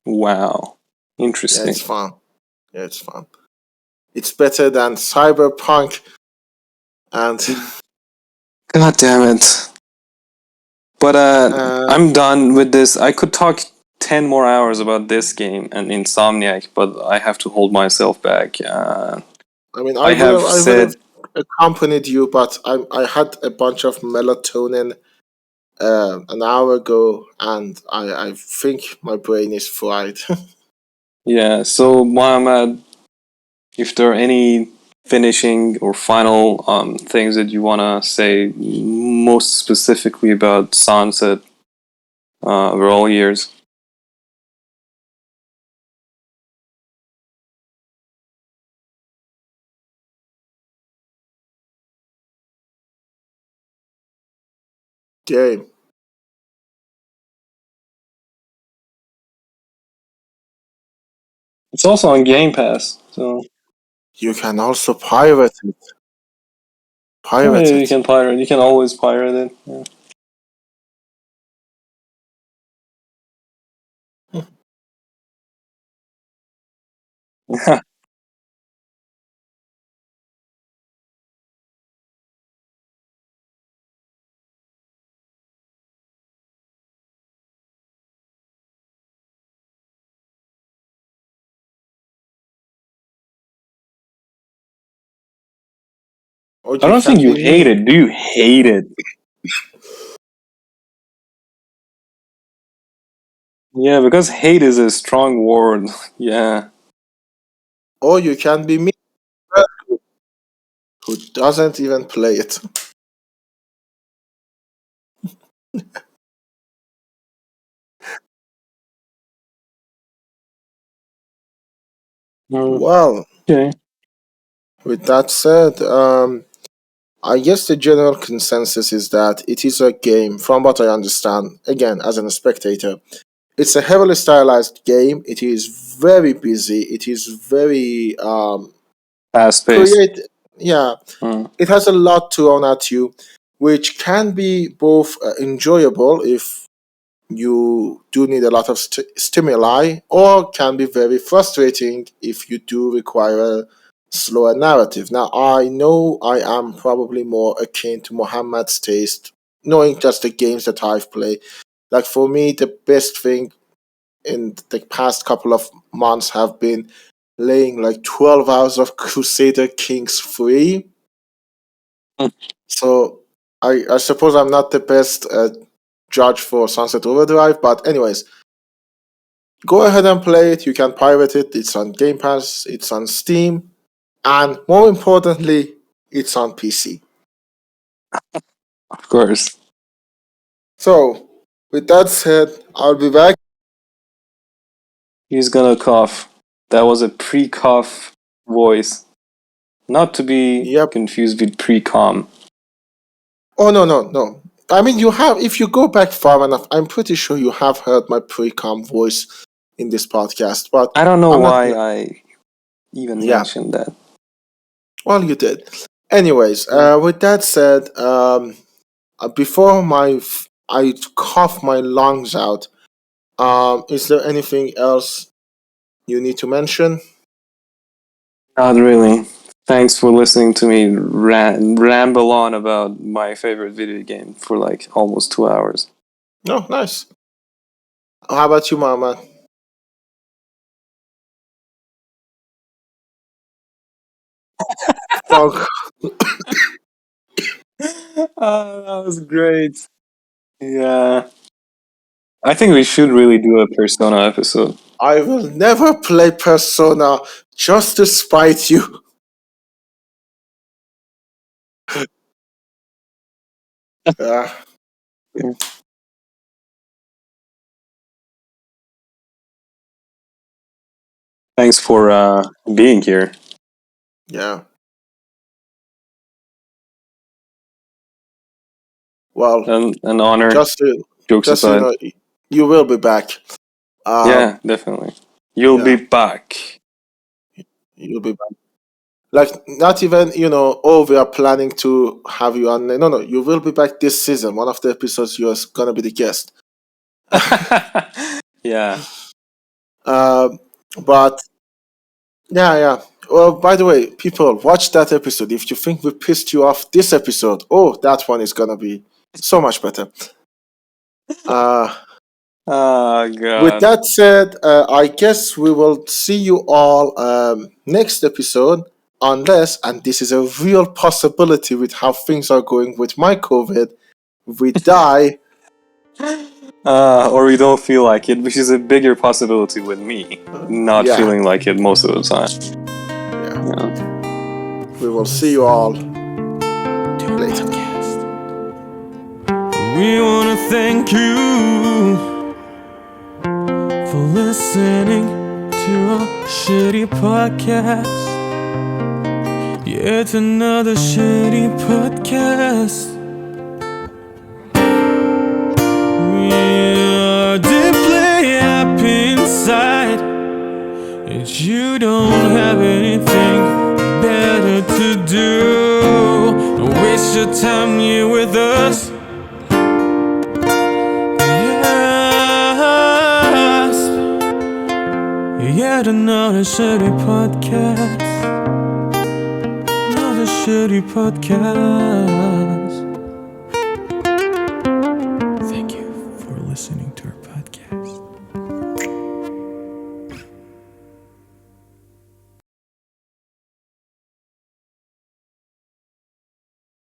Wow. Interesting. Yeah, it's fun. It's better than Cyberpunk and... God damn it. But I'm done with this. I could talk 10 more hours about this game and Insomniac, but I have to hold myself back. I mean, I would have accompanied you, but I had a bunch of melatonin an hour ago, and I think my brain is fried. Yeah, so Mohammed, if there are any finishing or final things that you want to say, most specifically about Sunset over all years. Game. It's also on Game Pass, so you can also pirate it. You can pirate. You can always pirate it. Yeah. I don't think you hate it. Do you hate it? Yeah, because hate is a strong word. Yeah. Or you can be me, who doesn't even play it. Well, okay. With that said, I guess the general consensus is that it is a game, from what I understand, again, as a spectator, it's a heavily stylized game. It is very busy. It is very fast-paced. Yeah, it has a lot thrown at you, which can be both enjoyable if you do need a lot of stimuli, or can be very frustrating if you do require a slower narrative. Now, I know I am probably more akin to Muhammad's taste, knowing just the games that I've played. Like, for me, the best thing in the past couple of months have been playing like 12 hours of Crusader Kings 3. So, I suppose I'm not the best judge for Sunset Overdrive, but anyways, go ahead and play it. You can pirate it. It's on Game Pass, it's on Steam, and more importantly, it's on PC. Of course. So, with that said, I'll be back. He's gonna cough. That was a pre-cough voice. Not to be confused with pre-com. Oh, no. I mean, you have, if you go back far enough, I'm pretty sure you have heard my pre-com voice in this podcast, but I don't know why I even mentioned that. Well, you did. Anyways, with that said, before I cough my lungs out, is there anything else you need to mention? Not really. Thanks for listening to me ramble on about my favorite video game for like almost 2 hours. No, nice. How about you, Mama? Fuck. Oh, that was great. Yeah. I think we should really do a Persona episode. I will never play Persona just to spite you. Yeah. Thanks for being here. Yeah. Well, An honor. just to, Jokes just so you aside. know, you will be back. Yeah, definitely. You'll be back. You'll be back. Like, not even, we are planning to have you on. No, you will be back this season. One of the episodes, you're going to be the guest. Yeah. But, yeah. Well, by the way, people, watch that episode. If you think we pissed you off this episode, that one is going to be so much better. Oh, God. With that said, I guess we will see you all next episode, unless, and this is a real possibility with how things are going with my COVID, we die. Or we don't feel like it, which is a bigger possibility with me, not feeling like it most of the time. Yeah. We will see you all later. We want to thank you for listening to a shitty podcast. Yeah, it's another shitty podcast. We are deeply happy inside, and you don't have anything better to do. Don't waste your time here with us. Yet another shitty podcast. Another shitty podcast. Thank you for listening to our podcast.